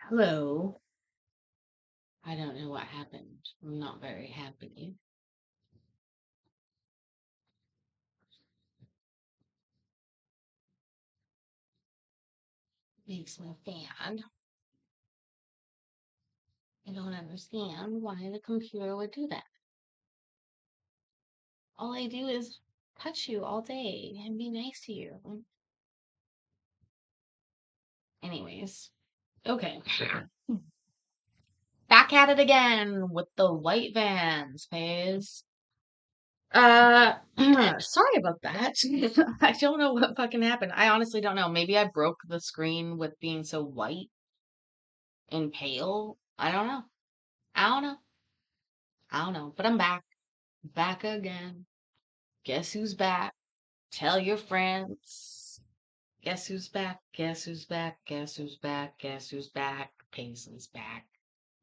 Hello. I don't know what happened. I'm not very happy. Makes me sad. I don't understand why the computer would do that. All I do is touch you all day and be nice to you. Anyways, okay. Back at it again with the white vans, Paige. Sorry about that. I don't know what fucking happened. I honestly don't know. Maybe I broke the screen with being so white and pale. I don't know. I don't know. I don't know, but I'm back. Back again. Guess who's back? Tell your friends. Guess who's back? Guess who's back? Guess who's back? Guess who's back? Paisley's back.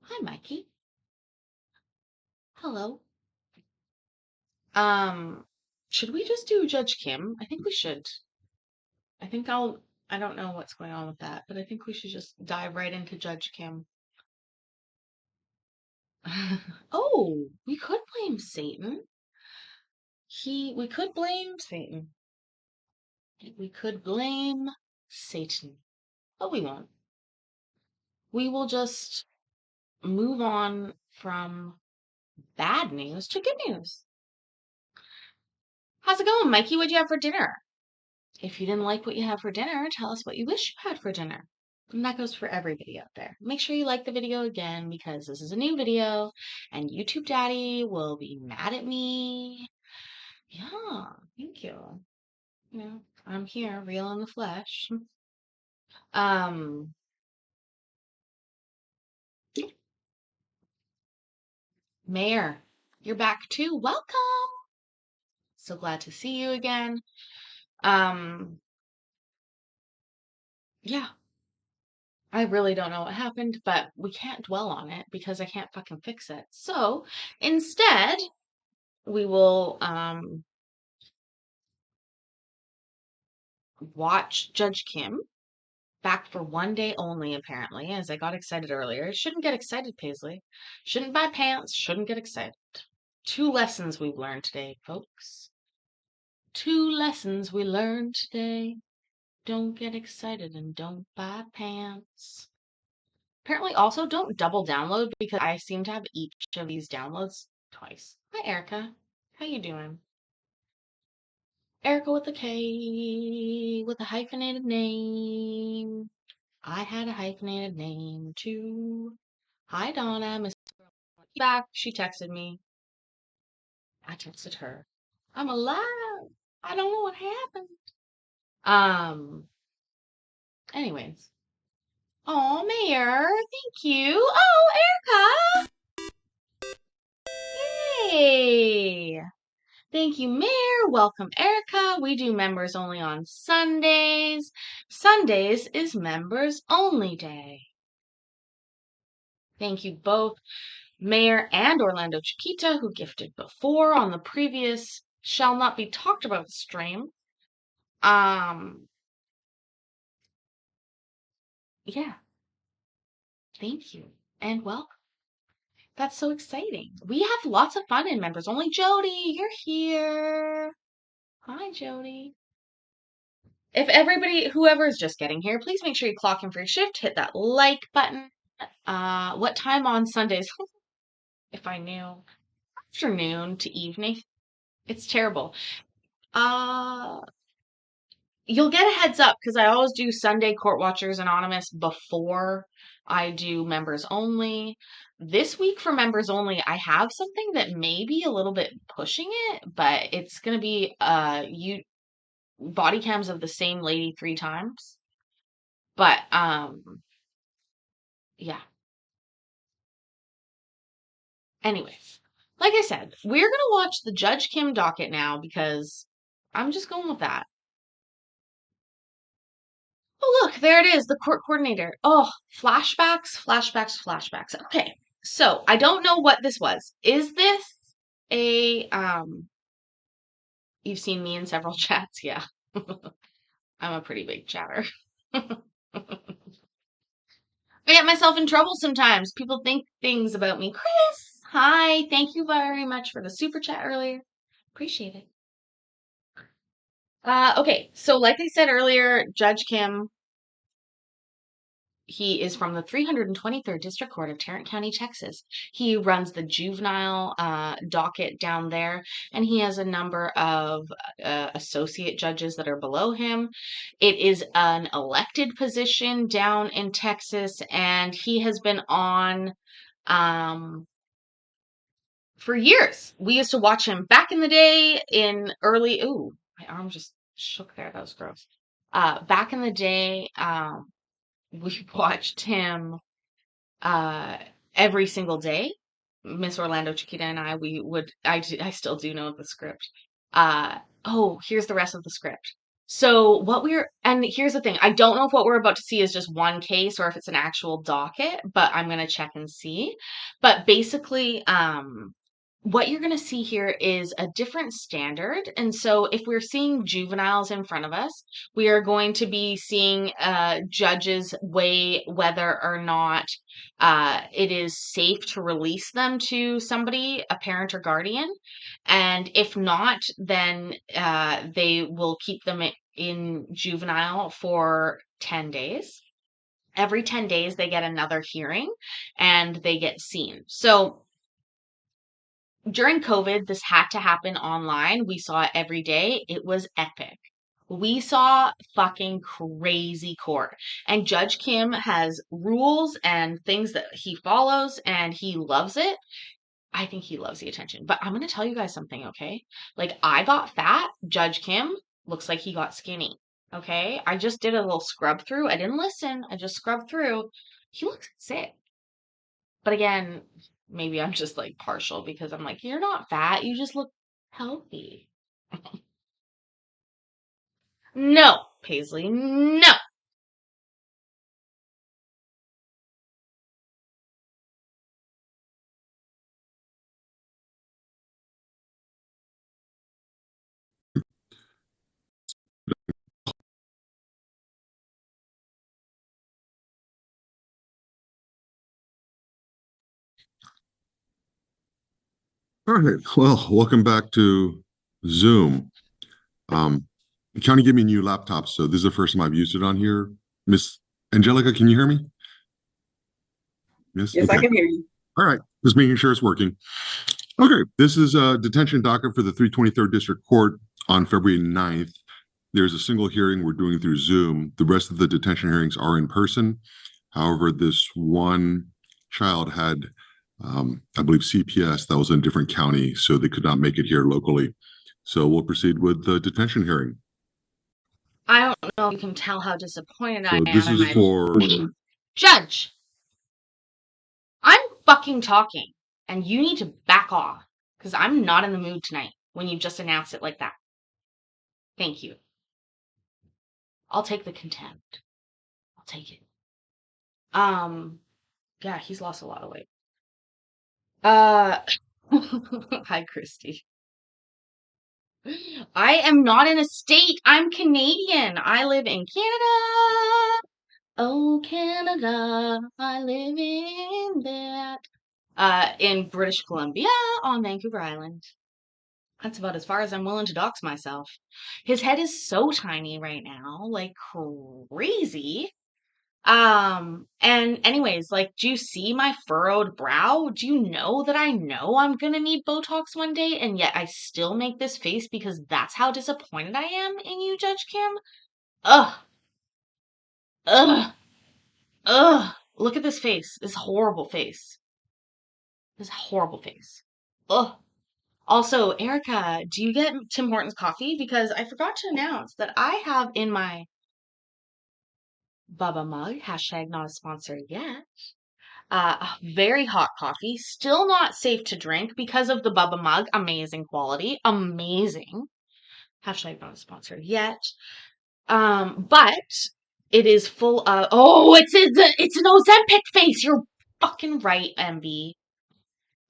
Hi, Mikey. Hello. Um, should we just do Judge Kim? I think we should. I think I don't know what's going on with that, but I think we should just dive right into Judge Kim. Oh, we could blame Satan. We could blame Satan. We could blame Satan. But we won't. We will just move on from bad news to good news. How's it going, Mikey? What'd you have for dinner? If you didn't like what you had for dinner, tell us what you wish you had for dinner. And that goes for everybody out there. Make sure you like the video again because this is a new video and YouTube Daddy will be mad at me. Yeah, thank you. You know, I'm here, real in the flesh. Um, Mayor, you're back too. Welcome. So glad to see you again. Um, yeah, I really don't know what happened, but we can't dwell on it because I can't fucking fix it. So instead, we will watch Judge Kim back for one day only, apparently, as I got excited earlier. Shouldn't get excited, Paisley. Shouldn't buy pants, shouldn't get excited. Two lessons we've learned today, folks. Two lessons we learned today. Don't get excited and don't buy pants. Apparently, also don't double download because I seem to have each of these downloads twice. Hi, Erica. How you doing? Erica with a K, with a hyphenated name. I had a hyphenated name too. Hi, Donna. Miss back. She texted me. I texted her. I'm alive. I don't know what happened. Um. Anyways. Oh, Mayor. Thank you. Oh, Erica. Hey. Thank you, Mayor. Welcome, Erica. We do members only on Sundays. Sundays is members only day. Thank you both, Mayor and Orlando Chiquita, who gifted before on the previous Shall Not Be Talked About stream. Yeah, thank you and welcome. That's so exciting. We have lots of fun in members only. Jody, you're here. Hi, Jody. If everybody, whoever is just getting here, please make sure you clock in for your shift. Hit that like button. What time on Sundays? If I knew. Afternoon to evening. It's terrible. Uh, you'll get a heads up because I always do Sunday Court Watchers Anonymous before I do members only. This week for members only, I have something that may be a little bit pushing it, but it's gonna be you body cams of the same lady 3 times. But yeah. Anyways, like I said, we're gonna watch the Judge Kim docket now because I'm just going with that. Oh, look, there it is, the court coordinator. Oh, flashbacks, flashbacks, flashbacks. Okay, so I don't know what this was. Is this a, you've seen me in several chats? Yeah. I'm a pretty big chatter. I get myself in trouble sometimes. People think things about me. Chris, hi. Thank you very much for the super chat earlier. Appreciate it. Okay, so like I said earlier, Judge Kim, he is from the 323rd District Court of Tarrant County, Texas. He runs the juvenile docket down there, and he has a number of associate judges that are below him. It is an elected position down in Texas, and he has been on for years. We used to watch him back in the day in early. Ooh, my arm just shook there. That was gross. Back in the day, we watched him uh every single day. Miss Orlando Chiquita and we would I still do know the script. Oh, here's the rest of the script. So and here's the thing, I don't know if what we're about to see is just one case or if it's an actual docket, but I'm gonna check and see. But basically, what you're going to see here is a different standard. And so if we're seeing juveniles in front of us, we are going to be seeing judges weigh whether or not it is safe to release them to somebody, a parent or guardian. And if not, then they will keep them in juvenile for 10 days. Every 10 days, they get another hearing and they get seen. So during COVID, this had to happen online. We saw it every day. It was epic. We saw fucking crazy court. And Judge Kim has rules and things that he follows, and he loves it. I think he loves the attention. But I'm going to tell you guys something, okay? Like, I got fat. Judge Kim looks like he got skinny, okay? I just did a little scrub through. I didn't listen. I just scrubbed through. He looks sick. But again, maybe I'm just like partial because I'm like, you're not fat, you just look healthy. No, Paisley, no. All right. Well, welcome back to Zoom. The county gave me a new laptop, so this is the first time I've used it on here. Miss Angelica, can you hear me? Yes, okay. I can hear you. All right. Just making sure it's working. Okay. This is a detention docket for the 323rd District Court on February 9th. There's a single hearing we're doing through Zoom. The rest of the detention hearings are in person. However, this one child had I believe CPS that was in a different county, so they could not make it here locally. So we'll proceed with the detention hearing. I don't know if you can tell how disappointed I am. This is for Judge. I'm fucking talking, and you need to back off because I'm not in the mood tonight when you just announced it like that. Thank you. I'll take the contempt. I'll take it. Yeah, he's lost a lot of weight. Hi, Christy. I am not in a state. I'm Canadian. I live in Canada. Oh, Canada. I live in that. In British Columbia on Vancouver Island. That's about as far as I'm willing to dox myself. His head is so tiny right now, like crazy. And anyways, like, do you see my furrowed brow? Do you know that I know I'm gonna need Botox one day, and yet I still make this face because that's how disappointed I am in you, Judge Kim? Ugh. Ugh. Ugh. Look at this face. This horrible face. This horrible face. Ugh. Also, Erica, do you get Tim Hortons coffee? Because I forgot to announce that I have in my Bubba mug, hashtag not a sponsor yet, very hot coffee, still not safe to drink because of the Bubba mug. Amazing quality, amazing. Hashtag not a sponsor yet. But it is full of. Oh, it's an Ozempic face. You're fucking right, MB.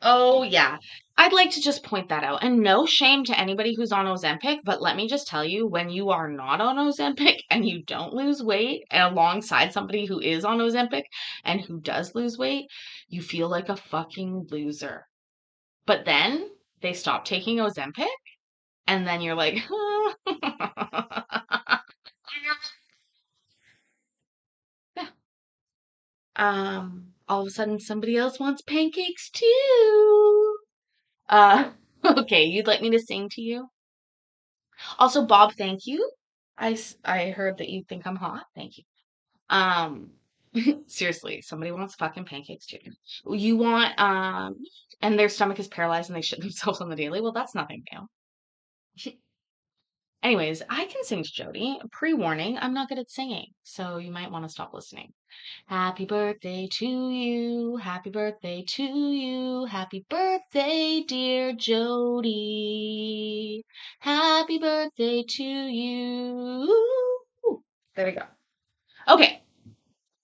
Oh, yeah. I'd like to just point that out. And no shame to anybody who's on Ozempic, but let me just tell you, when you are not on Ozempic and you don't lose weight alongside somebody who is on Ozempic and who does lose weight, you feel like a fucking loser. But then they stop taking Ozempic, and then you're like, yeah. All of a sudden somebody else wants pancakes too. Okay, you'd like me to sing to you? Also, Bob, thank you. I heard that you think I'm hot. Thank you. Um, seriously, somebody wants fucking pancakes too. You want, and their stomach is paralyzed and they shit themselves on the daily. Well, that's nothing new. Anyways, I can sing to Jody. Pre-warning, I'm not good at singing, so you might want to stop listening. Happy birthday to you. Happy birthday to you. Happy birthday, dear Jody. Happy birthday to you. There we go. Okay.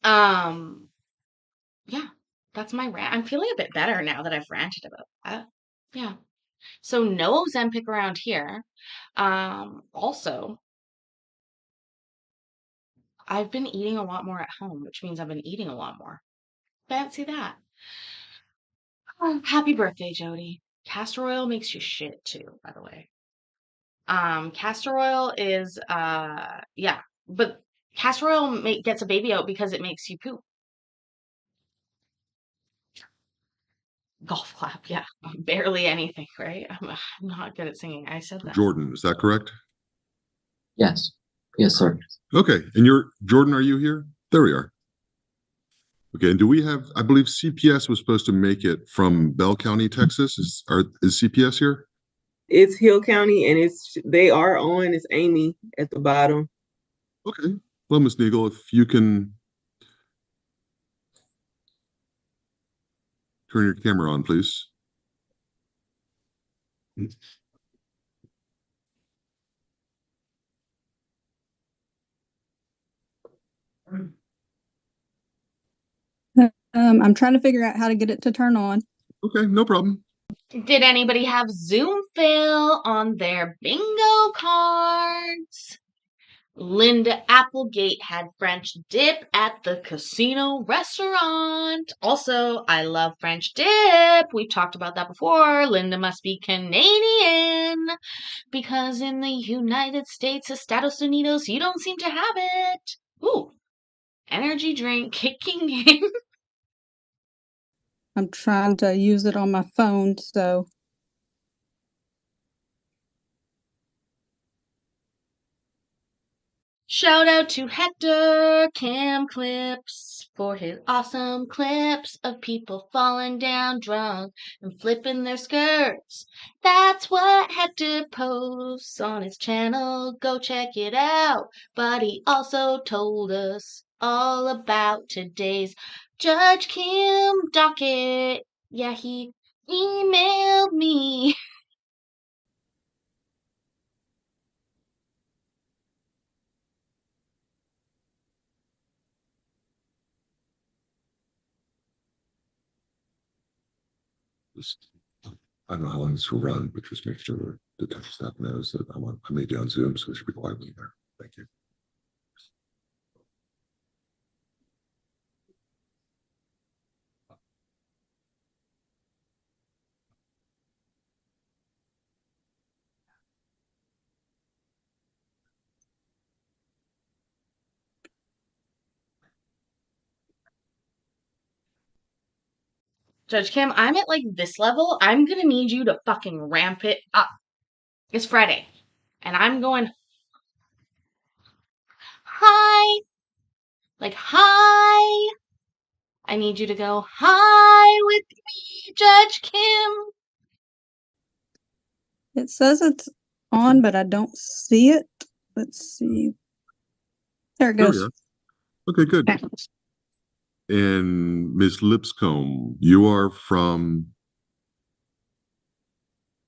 Yeah, that's my rant. I'm feeling a bit better now that I've ranted about that. Yeah. So no Ozempic around here. Also, I've been eating a lot more at home, which means I've been eating a lot more. Fancy that. Oh, happy birthday, Jody. Castor oil makes you shit too, by the way. Castor oil is yeah, but castor oil gets a baby out because it makes you poop. Golf clap, yeah. Barely anything, right? I'm not good at singing. I said that. Jordan, is that correct? Yes. Yes, sir. Okay. And Jordan, are you here? There we are. Okay. And do we have, I believe CPS was supposed to make it from Bell County, Texas. Is CPS here? It's Hill County, and they are on. It's Amy at the bottom. Okay. Well, Ms. Neagle, if you can turn your camera on, please. I'm trying to figure out how to get it to turn on. Okay, no problem. Did anybody have Zoom fill on their bingo cards? Linda Applegate had French dip at the casino restaurant. Also, I love French dip. We've talked about that before. Linda must be Canadian because in the United States, Estados Unidos, you don't seem to have it. Ooh, energy drink kicking in. I'm trying to use it on my phone, so. Shout out to Hector Cam Clips for his awesome clips of people falling down drunk and flipping their skirts. That's what Hector posts on his channel. Go check it out. But he also told us all about today's Judge Kim docket. Yeah, he emailed me. I don't know how long this will run, but just make sure the tech staff knows that I may be on Zoom, so it should be quietly there. Thank you. Judge Kim, I'm at like this level. I'm gonna need you to fucking ramp it up. It's Friday. And I'm going, hi. Like, hi. I need you to go, hi with me, Judge Kim. It says it's on, but I don't see it. Let's see. There it There we goes. are. Okay, good. And Ms. Lipscomb, you are from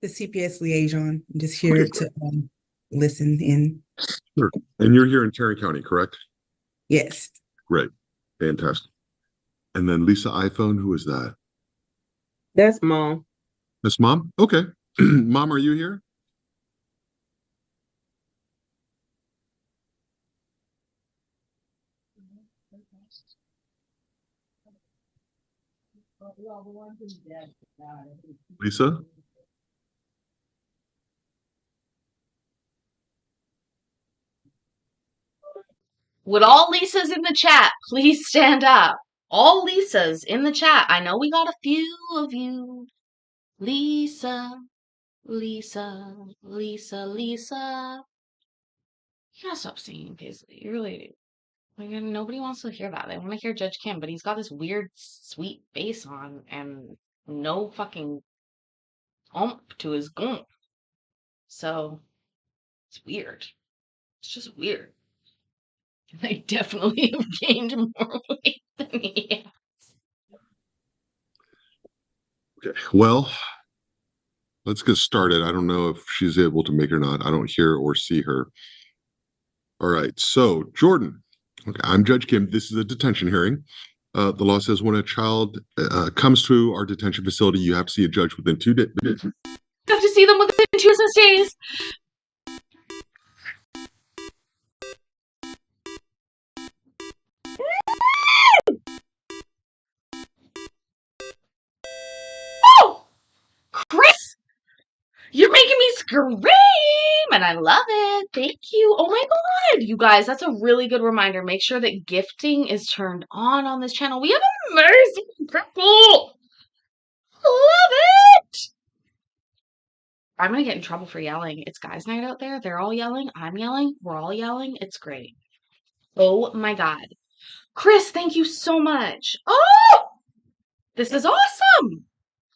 the CPS liaison. I'm just here to listen in. Sure. And you're here in Tarrant County, correct? Yes. Great. Fantastic. And then Lisa iPhone, who is that? That's Mom. Miss Mom? Okay. Mom, are you here? Lisa? Would all Lisas in the chat please stand up? All Lisas in the chat. I know we got a few of you. Lisa, Lisa, Lisa, Lisa. You gotta stop singing, Paisley. You really do. Like, nobody wants to hear that. They want to hear Judge Kim, but he's got this weird, sweet bass on and no fucking ump to his gump. So, it's weird. It's just weird. I definitely have gained more weight than he has. Okay. Well, let's get started. I don't know if she's able to make it or not. I don't hear or see her. All right. So, Jordan. Okay, I'm Judge Kim. This is a detention hearing. The law says when a child comes to our detention facility, you have to see a judge within 2 days. You have to see them within 2 business days. Oh, Chris, you're making me scream, and I love it. Thank you. Oh my God, you guys, that's a really good reminder. Make sure that gifting is turned on this channel. We have amazing people. Love it. I'm gonna get in trouble for yelling. It's guys' night out there. They're all yelling. I'm yelling. We're all yelling. It's great. Oh my God. Chris, thank you so much. Oh, this is awesome.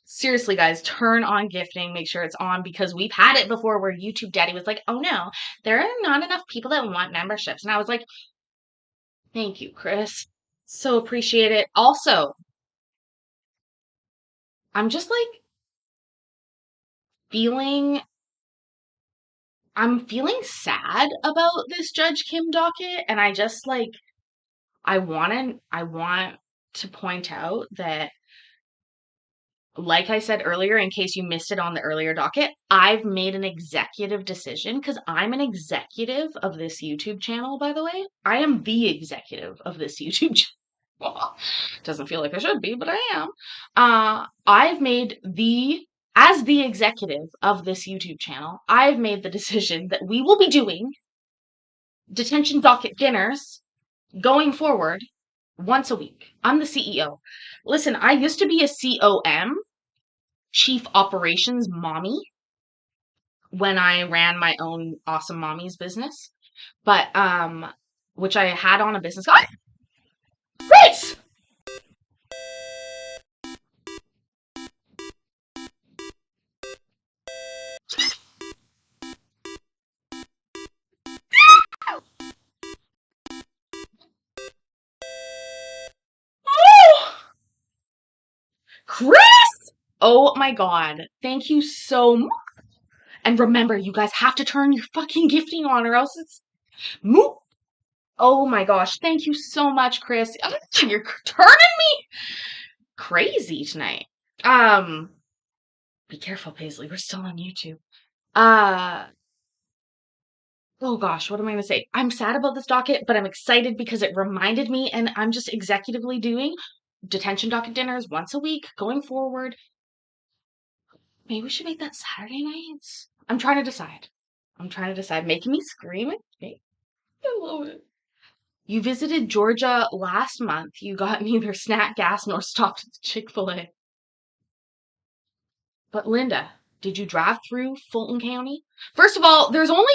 Seriously, guys, turn on gifting. Make sure it's on because we've had it before where YouTube Daddy was like, oh no, there are not enough people that want memberships. And I was like, thank you, Chris. So appreciate it. Also, I'm just like I'm feeling sad about this Judge Kim docket. And I just like, I want to point out that, like I said earlier, in case you missed it on the earlier docket, I've made an executive decision because I'm an executive of this YouTube channel, by the way. I am the executive of this YouTube channel. Doesn't feel like I should be, but I am. I've made as the executive of this YouTube channel, I've made the decision that we will be doing detention docket dinners going forward once a week. I'm the CEO. Listen, I used to be a COM, Chief Operations Mommy, when I ran my own Awesome Mommies business, but which I had on a business card. Chris! Oh! Chris! Oh my God. Thank you so much. And remember, you guys have to turn your fucking gifting on or else it's moot. Oh my gosh. Thank you so much, Chris. You're turning me crazy tonight. Be careful, Paisley. We're still on YouTube. Oh gosh, what am I going to say? I'm sad about this docket, but I'm excited because it reminded me, and I'm just executively doing detention docket dinners once a week going forward. Maybe we should make that Saturday nights. I'm trying to decide. Making me scream. I love it. You visited Georgia last month. You got neither snack gas nor stopped at Chick-fil-A. But Linda, did you drive through Fulton County? First of all, there's only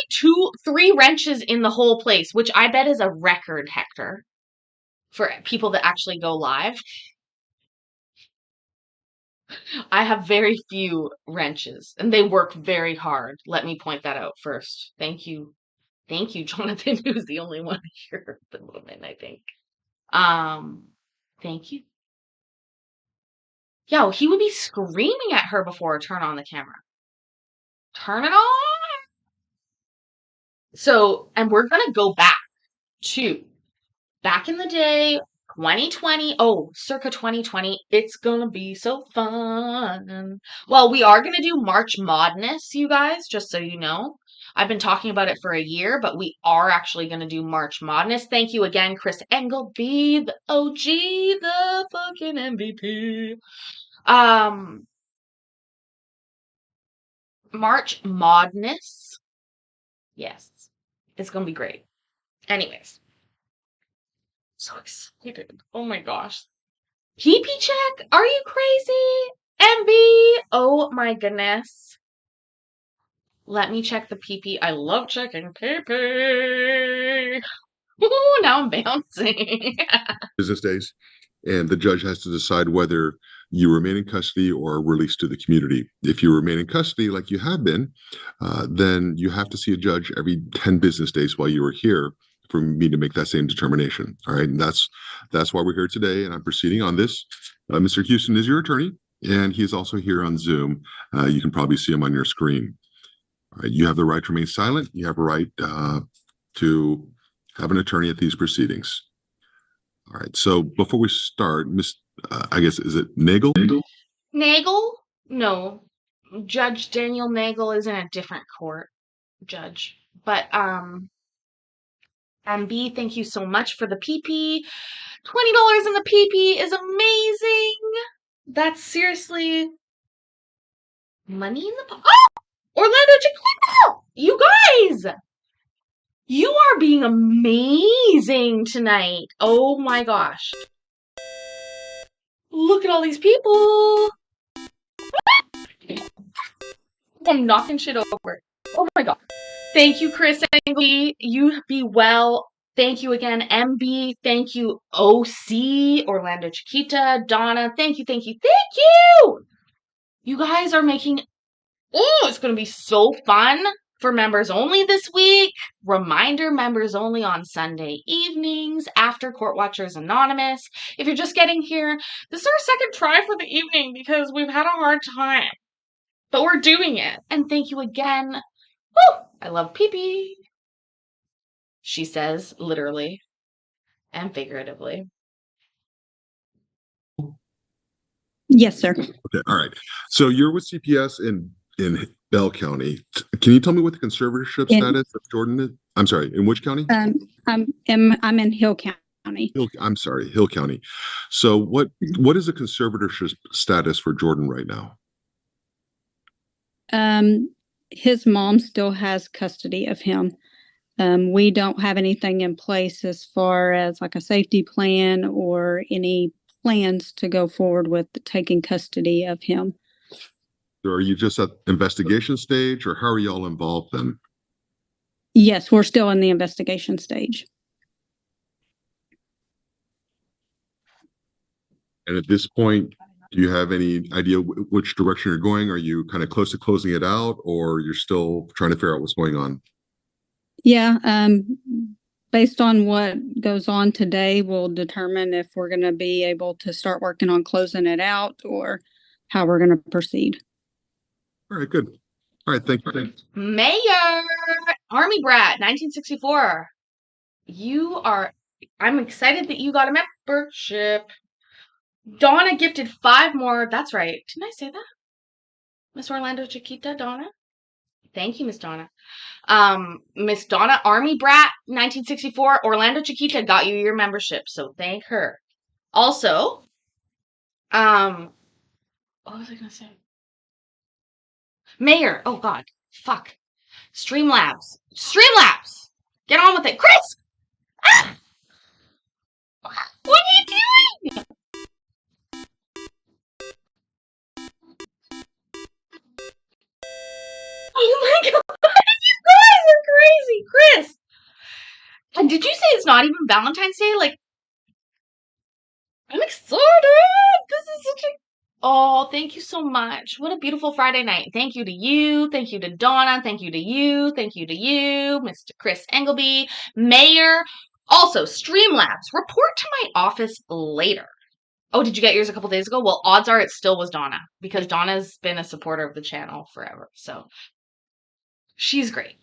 3 wrenches in the whole place, which I bet is a record, Hector, for people that actually go live. I have very few wrenches, and they work very hard. Let me point that out first. Thank you. Thank you, Jonathan, who's the only one here at the moment, I think. Thank you. Yo, he would be screaming at her before turn on the camera. Turn it on. So, and we're gonna go back in the day 2020. Oh, circa 2020. It's gonna be so fun. Well, we are gonna do March Madness, you guys, just so you know. I've been talking about it for a year, but we are actually gonna do March Madness. Thank you again, Chris Engelby, the OG, the fucking MVP. March Madness. Yes. It's gonna be great. Anyways. So excited. Oh my gosh. PP check? Are you crazy? MB? Oh my goodness. Let me check the PP. I love checking PP. Ooh, now I'm bouncing. Business days, and the judge has to decide whether you remain in custody or are released to the community. If you remain in custody, like you have been, then you have to see a judge every 10 business days while you are here for me to make that same determination. All right, and that's why we're here today, and I'm proceeding on this. Mr. Houston is your attorney, and he's also here on Zoom. You can probably see him on your screen. All right, you have the right to remain silent. You have a right to have an attorney at these proceedings. All right. So before we start, I guess, is it Nagel? Nagel? No. Judge Daniel Nagel is in a different court, judge. But, MB, thank you so much for the PP. $20 in the PP is amazing. That's seriously money in the pocket. Oh! Orlando Chiquito! You guys! You are being amazing tonight. Oh my gosh. Look at all these people. I'm knocking shit over. Oh my god. Thank you, Chris Engley. You be well. Thank you again, MB. Thank you, OC, Orlando Chiquita, Donna. Thank you, thank you, thank you. You guys are making, oh, it's going to be so fun for members only this week. Reminder, members only on Sunday evenings after Court Watchers Anonymous. If you're just getting here, this is our second try for the evening because we've had a hard time. But we're doing it. And thank you again. Woo! I love pee-pee. She says, literally and figuratively. Yes, sir. Okay. All right. So you're with CPS in Bell County. Can you tell me what the conservatorship status of Jordan is? I'm sorry. In which county? I'm in Hill County. I'm sorry, Hill County. So what is the conservatorship status for Jordan right now? His mom still has custody of him. We don't have anything in place as far as like a safety plan or any plans to go forward with taking custody of him. So are you just at investigation stage, or how are you all involved then? Yes, we're still in the investigation stage. And at this point, do you have any idea which direction you're going? Are you kind of close to closing it out, or you're still trying to figure out what's going on? Yeah, based on what goes on today, we'll determine if we're going to be able to start working on closing it out or how we're going to proceed. All right, good. All right, thank you. Mayor Army Brat 1964. I'm excited that you got a membership. Donna gifted 5 more. That's right. Didn't I say that? Miss Orlando Chiquita, Donna? Thank you, Miss Donna. Miss Donna Army Brat 1964. Orlando Chiquita got you your membership, so thank her. Also, what was I gonna say? Mayor. Oh God. Fuck. Streamlabs. Get on with it. Chris! Ah! What are you doing? Oh my god, you guys are crazy. Chris! And did you say it's not even Valentine's Day? Like, I'm excited. This is such a... Oh, thank you so much. What a beautiful Friday night. Thank you to you. Thank you to Donna. Thank you to you. Thank you to you, Mr. Chris Engelby, Mayor. Also, Streamlabs. Report to my office later. Oh, did you get yours a couple days ago? Well, odds are it still was Donna because Donna's been a supporter of the channel forever. So she's great.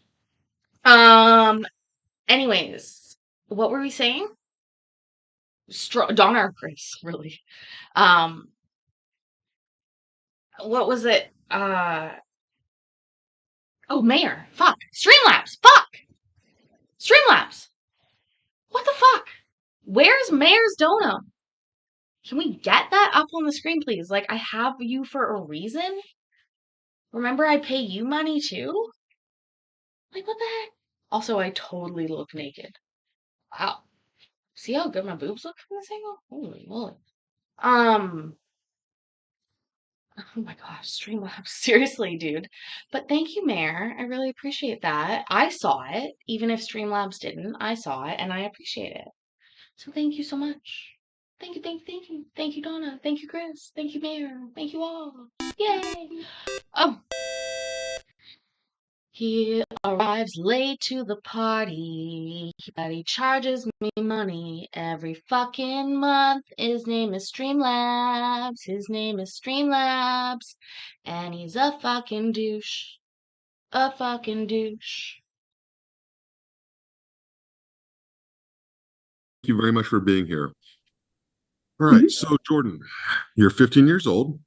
Anyways, what were we saying? Donna or Chris, really. What was it? Oh, Mayor. Fuck. Streamlabs. Fuck. Streamlabs. What the fuck? Where's Mayor's Donut? Can we get that up on the screen, please? Like, I have you for a reason. Remember, I pay you money too? Like, what the heck? Also, I totally look naked. Wow. See how good my boobs look from this angle? Holy moly. Oh my gosh, Streamlabs. Seriously, dude. But thank you, Mayor. I really appreciate that. I saw it, even if Streamlabs didn't. I saw it, and I appreciate it. So thank you so much. Thank you, thank you, thank you. Thank you, Donna. Thank you, Chris. Thank you, Mayor. Thank you all. Yay! Oh. He arrives late to the party, but he charges me money every fucking month. His name is Streamlabs. His name is Streamlabs. And he's a fucking douche. A fucking douche. Thank you very much for being here. All right, so Jordan, you're 15 years old,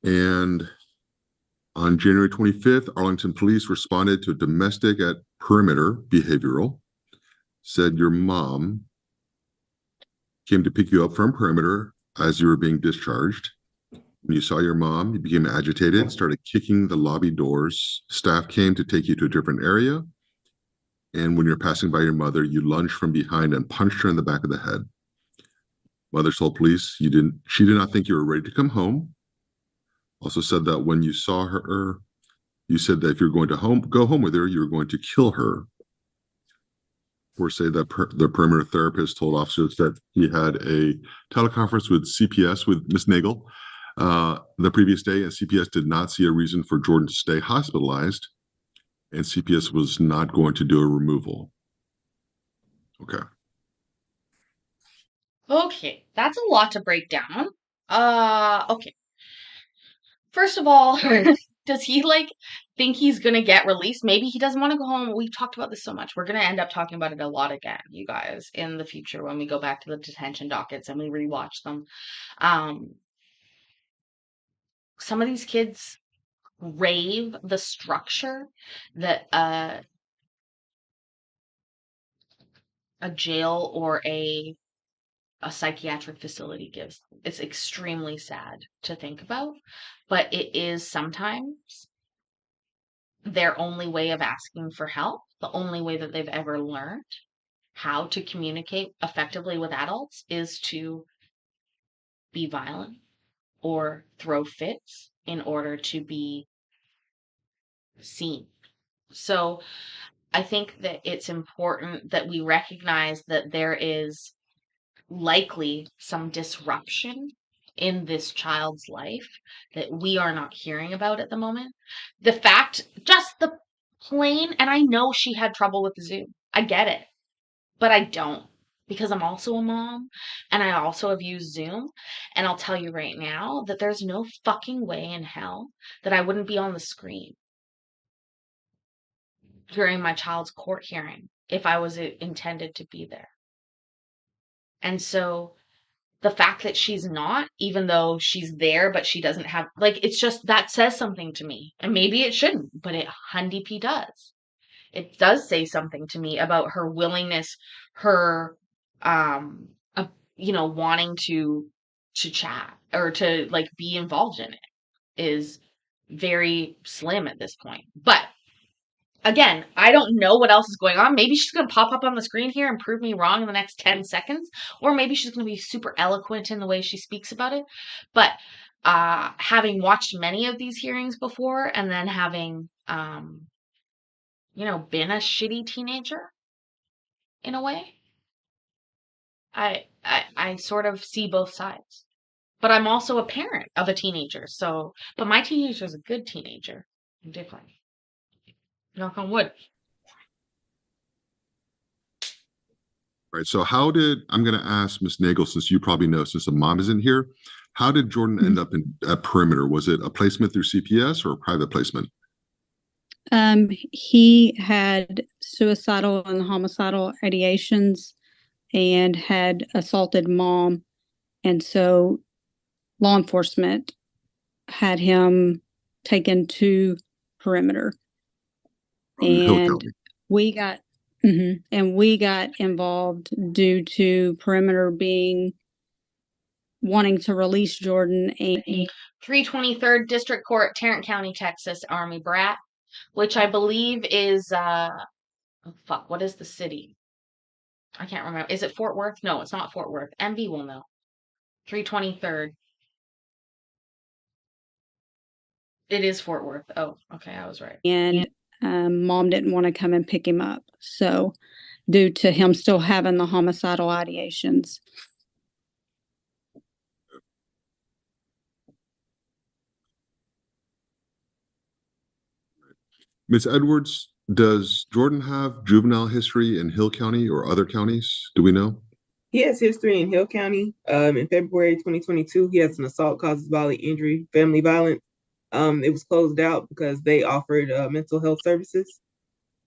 and on January 25th, Arlington police responded to a domestic at Perimeter Behavioral, said your mom came to pick you up from Perimeter as you were being discharged. When you saw your mom, you became agitated, started kicking the lobby doors. Staff came to take you to a different area. And when you're passing by your mother, you lunged from behind and punched her in the back of the head. Mother told police she did not think you were ready to come home. Also said that when you saw her, you said that if you're going to go home with her, you were going to kill her. Or say that the perimeter therapist told officers that he had a teleconference with CPS with Miss Nagel the previous day, and CPS did not see a reason for Jordan to stay hospitalized, and CPS was not going to do a removal. Okay. Okay, that's a lot to break down. Okay. First of all, does he think he's gonna get released? Maybe he doesn't want to go home. We've talked about this so much. We're gonna end up talking about it a lot again, you guys, in the future when we go back to the detention dockets and we rewatch them. Some of these kids crave the structure that a jail or a psychiatric facility gives. It's extremely sad to think about, but it is sometimes their only way of asking for help, the only way that they've ever learned how to communicate effectively with adults is to be violent or throw fits in order to be seen. So I think that it's important that we recognize that there is likely some disruption in this child's life that we are not hearing about at the moment. The fact, just the plain, and I know she had trouble with Zoom. I get it, but I don't, because I'm also a mom and I also have used Zoom. And I'll tell you right now that there's no fucking way in hell that I wouldn't be on the screen during my child's court hearing if I was intended to be there. And so the fact that she's not, even though she's there, but she doesn't have, it's just, that says something to me. And maybe it shouldn't, but it Hundy P does. It does say something to me about her willingness, her, wanting to chat or to be involved in it is very slim at this point. But again, I don't know what else is going on. Maybe she's going to pop up on the screen here and prove me wrong in the next 10 seconds. Or maybe she's going to be super eloquent in the way she speaks about it. But having watched many of these hearings before and then having, been a shitty teenager in a way, I sort of see both sides. But I'm also a parent of a teenager. But my teenager is a good teenager. I'm different. Knock on wood. Right. So I'm going to ask Ms. Nagel, since you probably know, since the mom isn't here, how did Jordan end up at Perimeter? Was it a placement through CPS or a private placement? He had suicidal and homicidal ideations and had assaulted mom. And so law enforcement had him taken to perimeter. From Hill And County. we got and we got involved due to perimeter wanting to release Jordan and 323rd District Court, Tarrant County, Texas, Army brat, which I believe is oh fuck, what is the city? I can't remember. Is it Fort Worth? No, it's not Fort Worth. MB will know. 323rd. It is Fort Worth. Oh, okay, I was right. and mom didn't want to come and pick him up. So due to him still having the homicidal ideations. Ms. Edwards, does Jordan have juvenile history in Hill County or other counties? Do we know? He has history in Hill County. In February 2022, he has an assault causes bodily injury, family violence. It was closed out because they offered mental health services.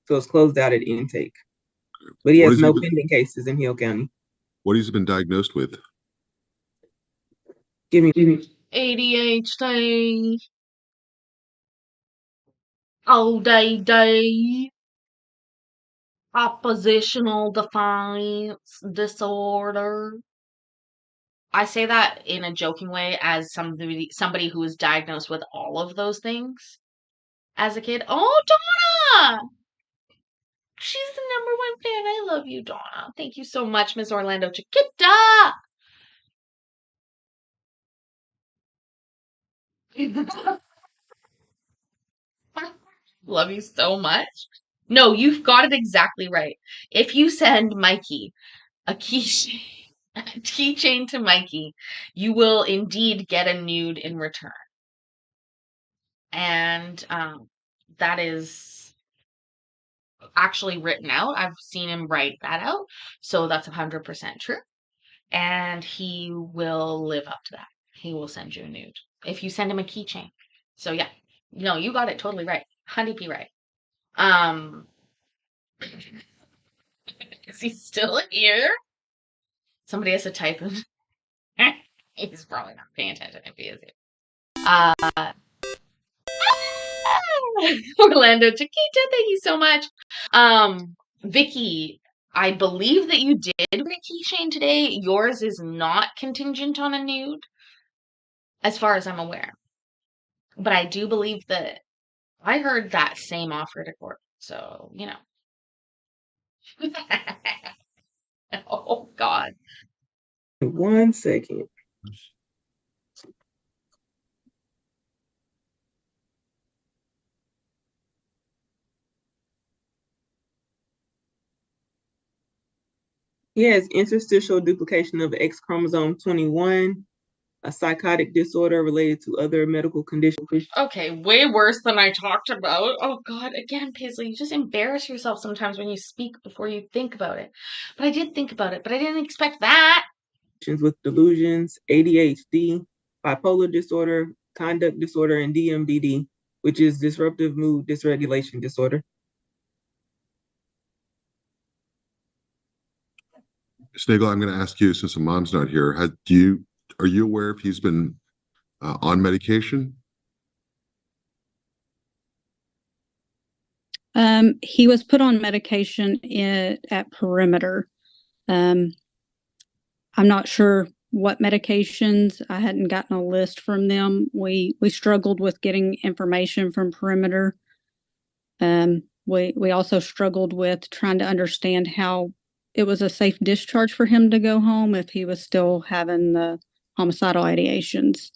So it's closed out at intake. But he has no pending cases in Hill County. What has he been diagnosed with? Give me. ADHD. ODD. Oppositional defiance disorder. I say that in a joking way as somebody who was diagnosed with all of those things as a kid. Oh, Donna! She's the #1 fan. I love you, Donna. Thank you so much, Miss Orlando Chiquita. Love you so much. No, you've got it exactly right. If you send Mikey a keychain to Mikey, you will indeed get a nude in return. And that is actually written out. I've seen him write that out. So that's 100% true. And he will live up to that. He will send you a nude if you send him a keychain. So yeah, no, you got it totally right. 100p right. Is he still here? Somebody has to type him. He's probably not paying attention if he is here. Orlando Chiquita, thank you so much. Vicky, I believe that you did win a keychain today. Yours is not contingent on a nude, as far as I'm aware. But I do believe that I heard that same offer to court. So, you know. Oh, God. 1 second. He has interstitial duplication of X chromosome 21, a psychotic disorder related to other medical conditions. Okay, way worse than I talked about. Oh God, again, Paisley, you just embarrass yourself sometimes when you speak before you think about it. But I did think about it, but I didn't expect that. With delusions, ADHD, bipolar disorder, conduct disorder, and DMDD, which is disruptive mood dysregulation disorder. Snagel, I'm going to ask you, since the mom's not here, are you aware if he's been on medication? He was put on medication at perimeter. I'm not sure what medications. I hadn't gotten a list from them. We struggled with getting information from perimeter. We also struggled with trying to understand how it was a safe discharge for him to go home if he was still having the homicidal ideations.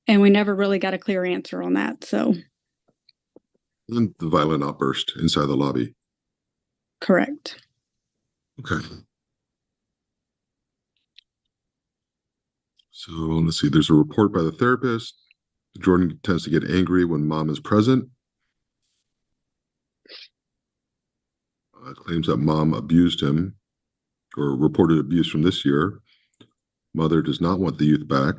And we never really got a clear answer on that. So. And the violent outburst inside the lobby. Correct. Okay. So let's see. There's a report by the therapist. Jordan tends to get angry when mom is present. Claims that mom abused him or reported abuse from this year. Mother does not want the youth back.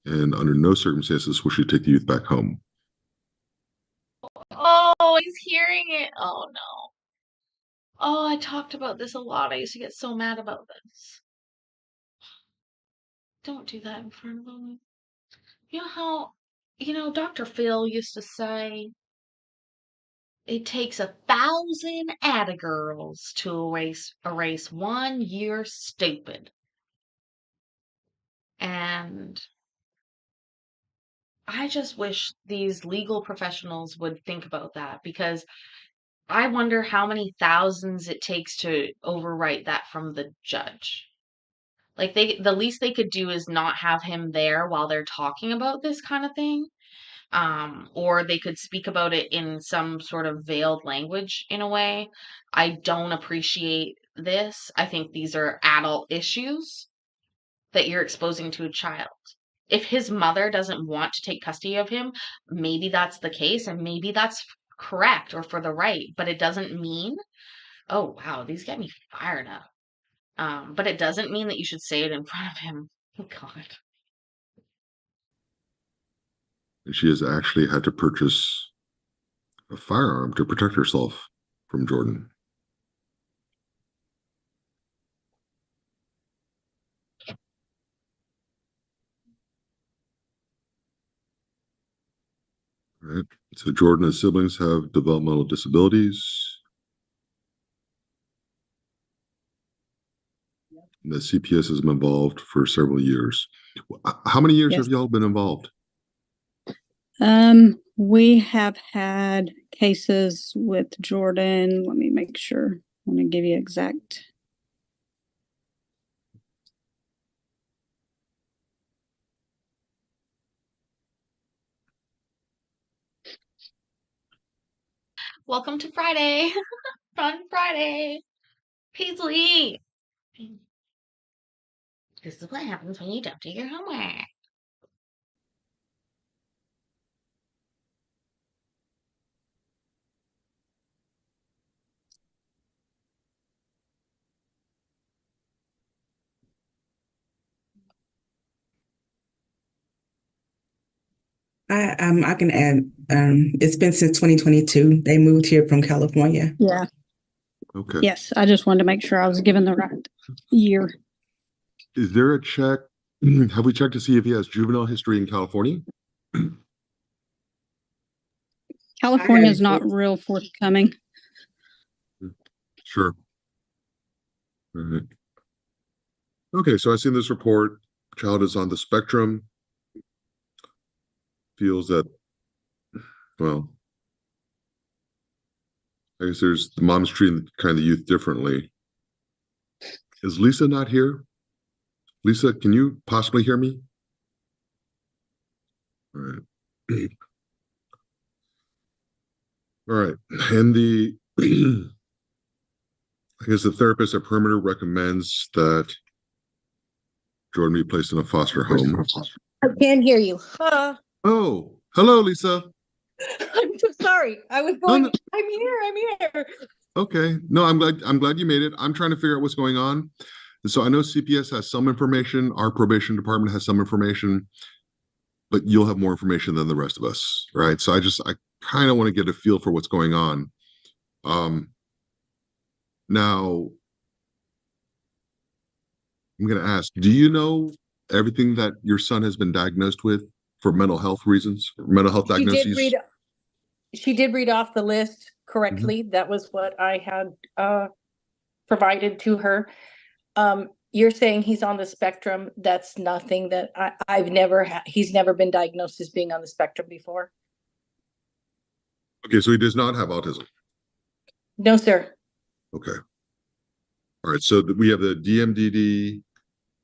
And under no circumstances will she take the youth back home. Oh, he's hearing it. Oh, no. Oh, I talked about this a lot. I used to get so mad about this. Don't do that in front of him. You know how, Dr. Phil used to say, it takes 1,000 Atta girls to erase 1 year stupid. And I just wish these legal professionals would think about that, because I wonder how many thousands it takes to overwrite that from the judge. Like, the least they could do is not have him there while they're talking about this kind of thing. Or they could speak about it in some sort of veiled language in a way. I don't appreciate this. I think these are adult issues that you're exposing to a child. If his mother doesn't want to take custody of him, maybe that's the case, and maybe that's correct or for the right, but it doesn't mean, oh wow, these get me fired up. But it doesn't mean that you should say it in front of him. Oh, God. She has actually had to purchase a firearm to protect herself from Jordan. All right. So Jordan and his siblings have developmental disabilities. The CPS has been involved for several years. How many years Yes. have y'all been involved? We have had cases with Jordan. Let me make sure. I'm going to give you exact. Welcome to Friday. Fun Friday. Paisley. This is what happens when you don't do your homework. I can add, it's been since 2022. They moved here from California. Yeah. Okay. Yes. I just wanted to make sure I was given the right year. Is there a check? Have we checked to see if he has juvenile history in California? California is not real forthcoming. Sure. All right. Okay, so I see in this report, child is on the spectrum, feels that, well, I guess there's the mom's treating kind of the youth differently. Is Lisa not here? Lisa, can you possibly hear me? All right. All right. And I guess the therapist at Perimeter recommends that Jordan be placed in a foster home. I can't hear you. Oh, hello, Lisa. I'm so sorry. I was going, I'm here. Okay. No, I'm glad you made it. I'm trying to figure out what's going on. So I know CPS has some information, our probation department has some information, but you'll have more information than the rest of us, right? So I kind of want to get a feel for what's going on. Now I'm going to ask, do you know everything that your son has been diagnosed with for mental health reasons, mental health diagnoses? She did read off the list correctly. That was what I had provided to her. You're saying he's on the spectrum. That's nothing that I've never had. He's never been diagnosed as being on the spectrum before. Okay, so he does not have autism. No, sir. Okay. All right, so we have the DMDD,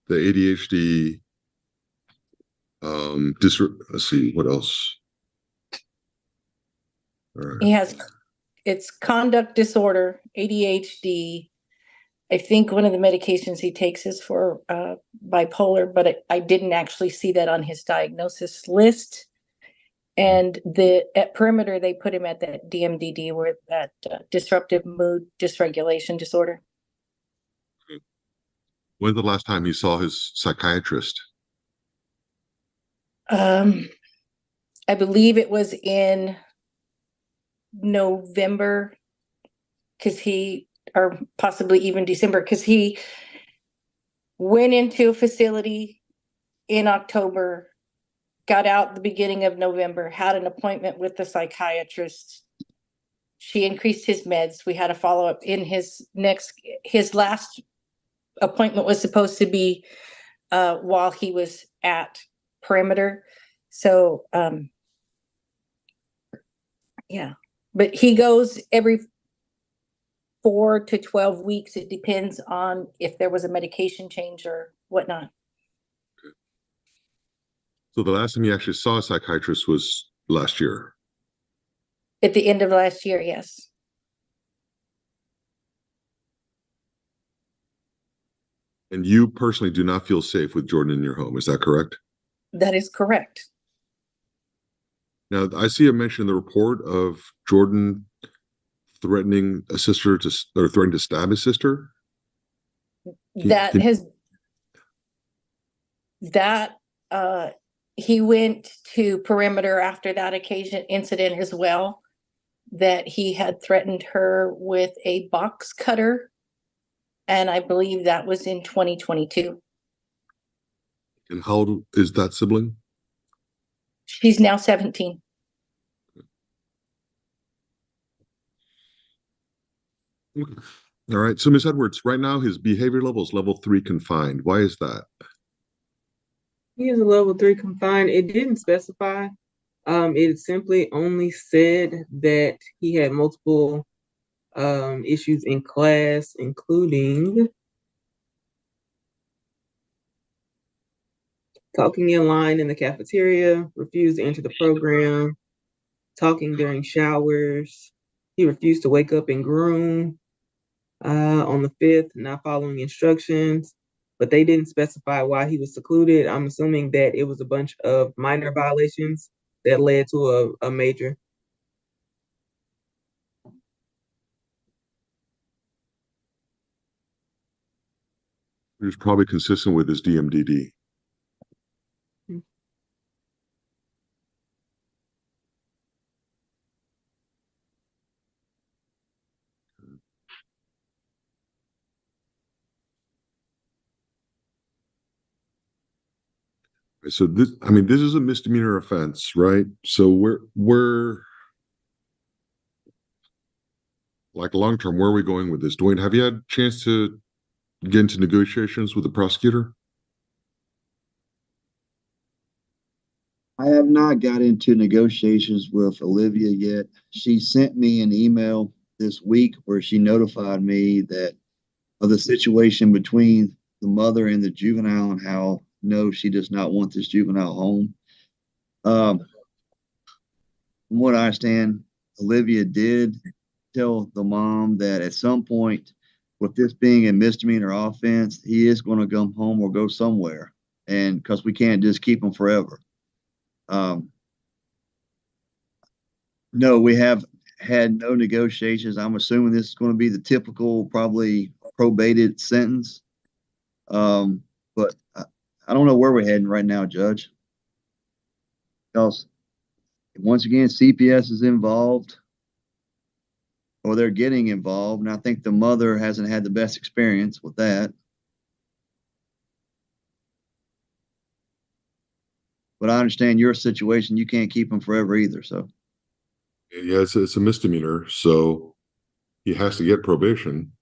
the ADHD, let's see, what else? All right. He has, it's conduct disorder, ADHD. I think one of the medications he takes is for bipolar, but I didn't actually see that on his diagnosis list. And at Perimeter, they put him at that DMDD, where that disruptive mood dysregulation disorder. When's the last time he saw his psychiatrist? I believe it was in November, because he or possibly even December, because he went into a facility in October, got out the beginning of November, had an appointment with the psychiatrist. She increased his meds. We had a follow-up in his last appointment was supposed to be while he was at Perimeter. So yeah, but he goes every 4 to 12 weeks. It depends on if there was a medication change or whatnot. So the last time you actually saw a psychiatrist was last year. At the end of last year, yes. And you personally do not feel safe with Jordan in your home. Is that correct? That is correct. Now, I see a mention in the report of Jordan threatening a sister or threatening to stab his sister. He went to Perimeter after that incident as well, that he had threatened her with a box cutter. And I believe that was in 2022. And how old is that sibling? She's now 17. Okay. All right. So, Ms. Edwards, right now his behavior level is level 3 confined. Why is that? He is a level 3 confined. It didn't specify. It simply only said that he had multiple issues in class, including talking in line in the cafeteria, refused to enter the program, talking during showers. He refused to wake up and groom on the 5th, not following instructions, but they didn't specify why he was secluded. I'm assuming that it was a bunch of minor violations that led to a major. He was probably consistent with his DMDD. So this is a misdemeanor offense, right? So we're like long term, where are we going with this? Dwayne, have you had a chance to get into negotiations with the prosecutor? I have not got into negotiations with Olivia yet. She sent me an email this week where she notified me that of the situation between the mother and the juvenile and how no, she does not want this juvenile home. From what I understand, Olivia did tell the mom that at some point, with this being a misdemeanor offense, he is going to come home or go somewhere, and because we can't just keep him forever. No, we have had no negotiations. I'm assuming this is going to be the typical, probably probated sentence. But I don't know where we're heading right now, Judge. Because once again, CPS is involved, or they're getting involved, and I think the mother hasn't had the best experience with that. But I understand your situation. You can't keep them forever either. So Yeah, it's a misdemeanor, so he has to get probation.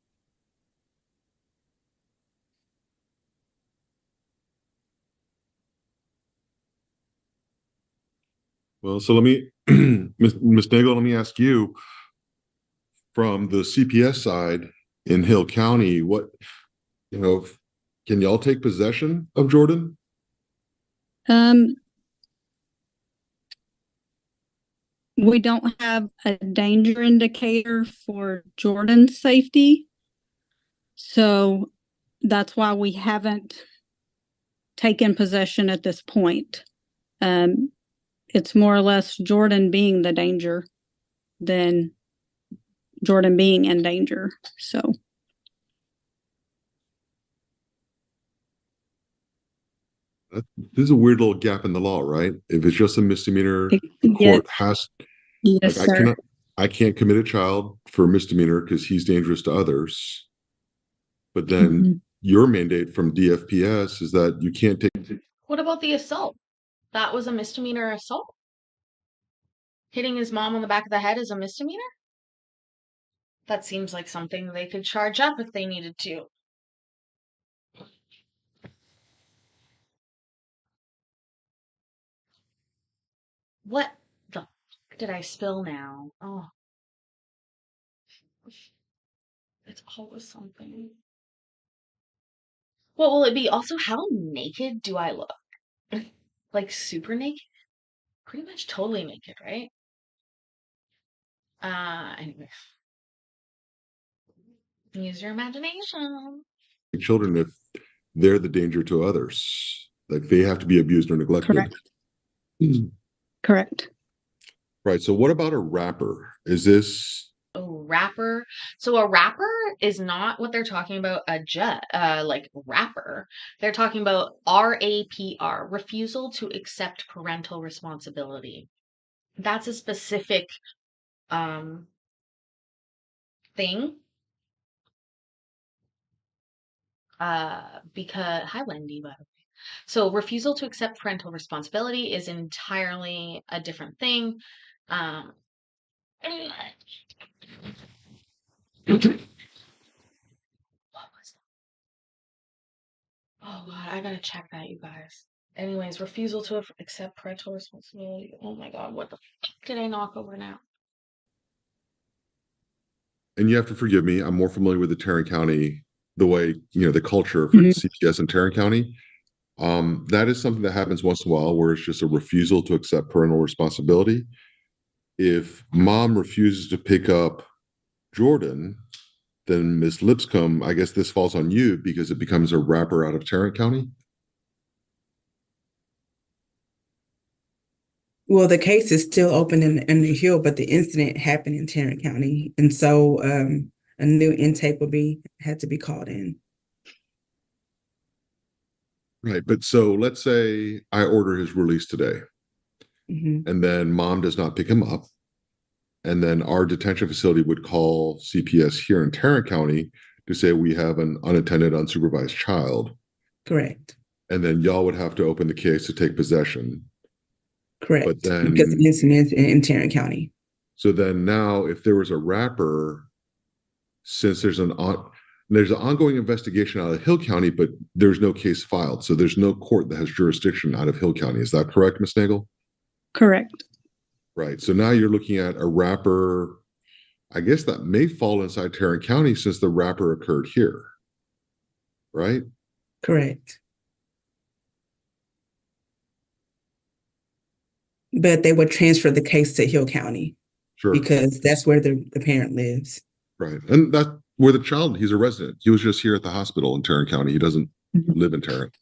Well, so let me, Ms. Nagel, let me ask you, from the CPS side in Hill County, can y'all take possession of Jordan? We don't have a danger indicator for Jordan's safety. So that's why we haven't taken possession at this point. It's more or less Jordan being the danger than Jordan being in danger. So this is a weird little gap in the law, right? If it's just a misdemeanor, the yes. court has, Yes, like, sir. I can't commit a child for a misdemeanor because he's dangerous to others. But then Mhm. your mandate from DFPS is that you can't take. What about the assault? That was a misdemeanor assault? Hitting his mom on the back of the head is a misdemeanor? That seems like something they could charge up if they needed to. What the f did I spill now? Oh, it's always something. What will it be? Also, how naked do I look? Like super naked? Pretty much totally naked, right? Anyway. Use your imagination. Children if they're the danger to others. Like they have to be abused or neglected. Correct. Correct. Right. So what about a rapper? Is this A rapper. So a rapper is not what they're talking about like rapper. They're talking about RAPR, refusal to accept parental responsibility. That's a specific um thing. Because hi Wendy, by the way. So refusal to accept parental responsibility is entirely a different thing. Um what was Oh God, I gotta check that, you guys. Anyways, refusal to accept parental responsibility. Oh my God, what the fuck did I knock over now? and you have to forgive me, I'm more familiar with the Tarrant County, the way, the culture for Mhm. CPS in Tarrant County. That is something that happens once in a while where it's just a refusal to accept parental responsibility. If mom refuses to pick up Jordan, then Miss Lipscomb, I guess this falls on you because it becomes a wrapper out of Tarrant County. Well, the case is still open in the Hill, but the incident happened in Tarrant County. And so a new intake had to be called in. Right. But so let's say I order his release today Hmm. and then mom does not pick him up. And then our detention facility would call CPS here in Tarrant County to say we have an unattended, unsupervised child. Correct. And then y'all would have to open the case to take possession. But Correct. Because then, the incident is in Tarrant County. so then now, if there was a wrapper, since there's an ongoing investigation out of Hill County, but there's no case filed. So there's no court that has jurisdiction out of Hill County. Is that correct, Ms. Nagel? Correct. Right. So now you're looking at a wrapper, I guess that may fall inside Tarrant County since the wrapper occurred here. Right? Correct. But they would transfer the case to Hill County Sure. because that's where the parent lives. Right. And that's where the child, he's a resident. He was just here at the hospital in Tarrant County. He doesn't Mhm. live in Tarrant.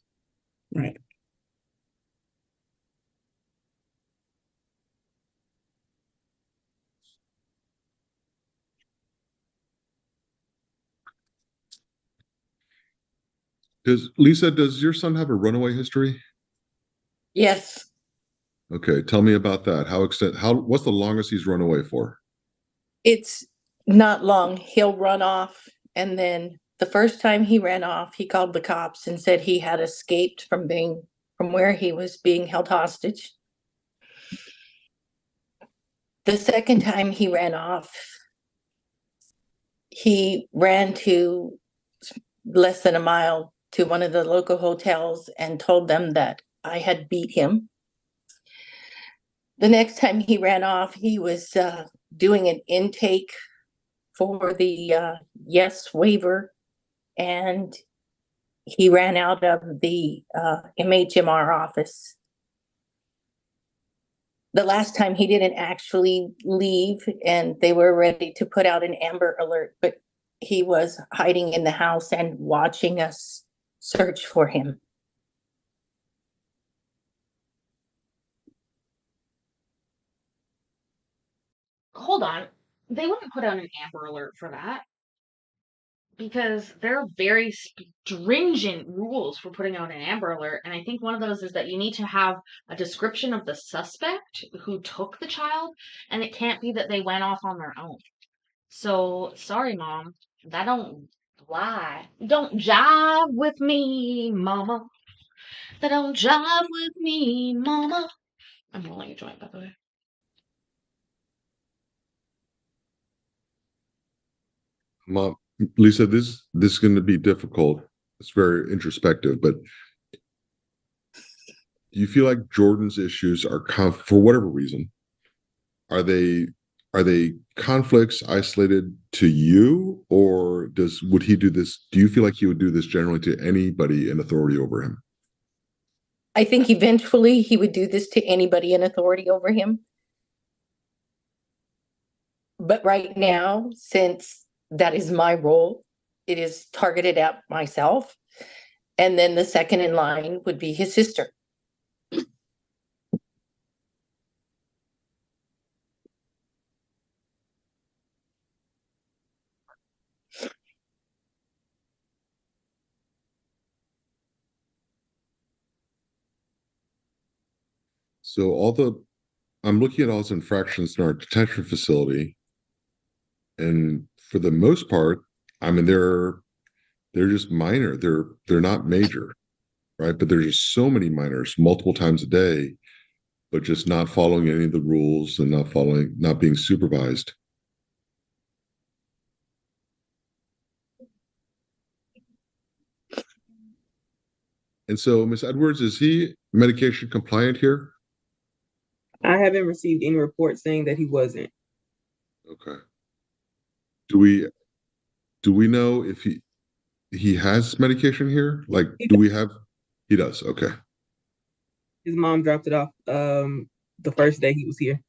Right. Lisa, does your son have a runaway history? Yes, Okay, tell me about that. What's the longest he's run away for? it's not long. He'll run off, and then the first time he ran off, he called the cops and said he had escaped from where he was being held hostage. The second time he ran off, he ran to less than a mile to one of the local hotels and told them that I had beat him. The next time he ran off, he was doing an intake for the yes waiver, and he ran out of the MHMR office. The last time he didn't actually leave, and they were ready to put out an Amber Alert, but he was hiding in the house and watching us search for him. Hold on. They wouldn't put out an Amber Alert for that. because there are very stringent rules for putting out an Amber Alert. And I think one of those is that you need to have a description of the suspect who took the child, and it can't be that they went off on their own. So, sorry, Mom. That don't lie. Don't jive with me, Mama. That don't jive with me, Mama. I'm rolling a joint, by the way. Mom, Lisa, this is going to be difficult. It's very introspective, but do you feel like Jordan's issues are for whatever reason? Are they conflicts isolated to you, or would he do this? Do you feel like he would do this generally to anybody in authority over him? I think eventually he would do this to anybody in authority over him. But right now, since that is my role, it is targeted at myself. And then the second in line would be his sister. So I'm looking at all these infractions in our detention facility, and for the most part, I mean they're just minor. They're not major, right? But there's just so many minors multiple times a day, but just not following any of the rules and not being supervised. And so, Ms. Edwards, is he medication compliant here? I haven't received any report saying that he wasn't. Okay. Do we know if he has medication here? Like, do we have? He does. Okay. His mom dropped it off the first day he was here.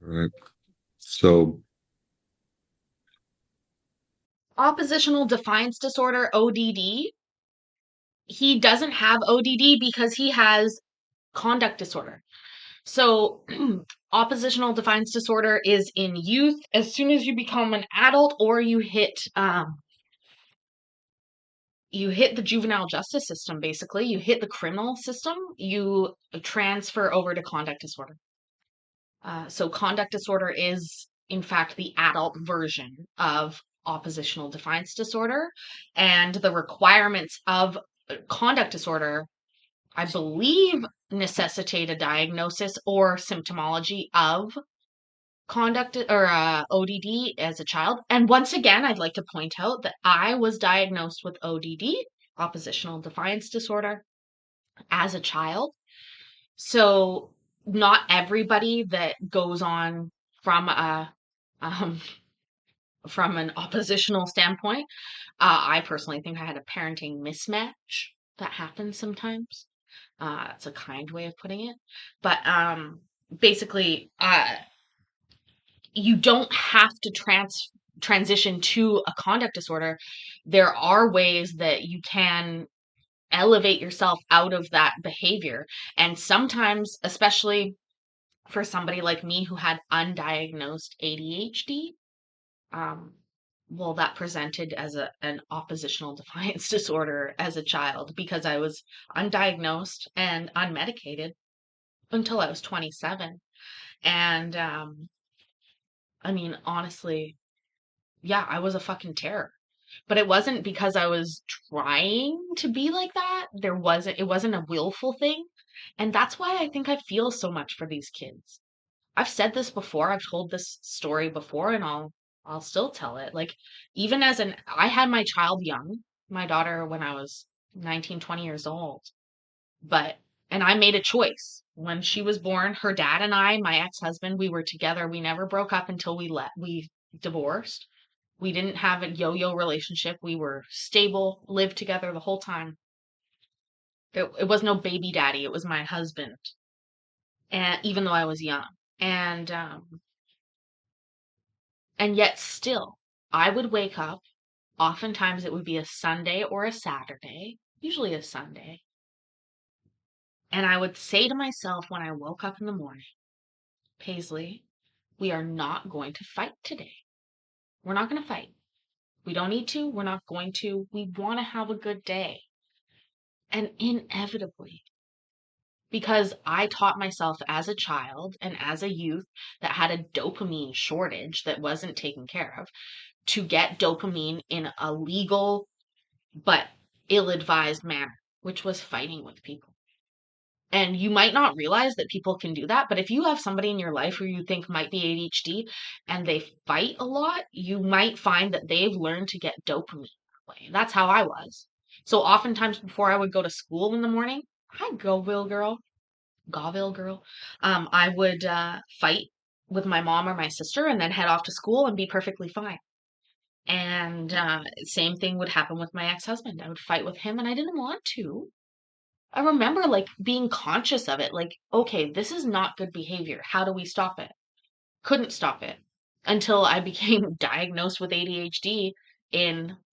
All right. So, Oppositional defiance disorder, ODD. He doesn't have ODD because he has conduct disorder. So, oppositional defiance disorder is in youth. As soon as you become an adult or you hit the juvenile justice system, basically, you hit the criminal system, you transfer over to conduct disorder. So conduct disorder is, in fact, the adult version of oppositional defiance disorder. And the requirements of conduct disorder, I believe, necessitate a diagnosis or symptomology of conduct or ODD as a child. And once again, I'd like to point out that I was diagnosed with ODD, oppositional defiance disorder, as a child. So not everybody that goes on from um, from an oppositional standpoint. I personally think I had a parenting mismatch that happens sometimes. It's a kind way of putting it, but basically, you don't have to transition to a conduct disorder. There are ways that you can elevate yourself out of that behavior, and sometimes, especially for somebody like me who had undiagnosed ADHD, well, that presented as an oppositional defiance disorder as a child because I was undiagnosed and unmedicated until I was 27. And I mean, honestly, yeah, I was a fucking terror. But it wasn't because I was trying to be like that. It wasn't a willful thing. And that's why I think I feel so much for these kids. I've said this before. I've told this story before, and I'll still tell it. Like, even I had my child young, my daughter, when I was 19, 20 years old. And I made a choice. When she was born, her dad and I, my ex-husband, we were together. We never broke up until we divorced. We didn't have a yo-yo relationship. We were stable, lived together the whole time. It was no baby daddy. It was my husband. And even though I was young. And yet still, I would wake up Oftentimes it would be a Sunday or a Saturday, usually a Sunday. And I would say to myself when I woke up in the morning, Paisley, we are not going to fight today. We're not going to fight. We don't need to. We're not going to. We want to have a good day. And inevitably, because I taught myself as a child and as a youth that had a dopamine shortage that wasn't taken care of, to get dopamine in a legal but ill-advised manner, which was fighting with people. And you might not realize that people can do that, but if you have somebody in your life who you think might be ADHD and they fight a lot, you might find that they've learned to get dopamine that way. That's how I was. So oftentimes before I would go to school in the morning, hi, Goville girl, I would fight with my mom or my sister and then head off to school and be perfectly fine. And same thing would happen with my ex-husband. I would fight with him and I didn't want to. I remember like being conscious of it, like, okay, this is not good behavior. How do we stop it? Couldn't stop it until I became diagnosed with ADHD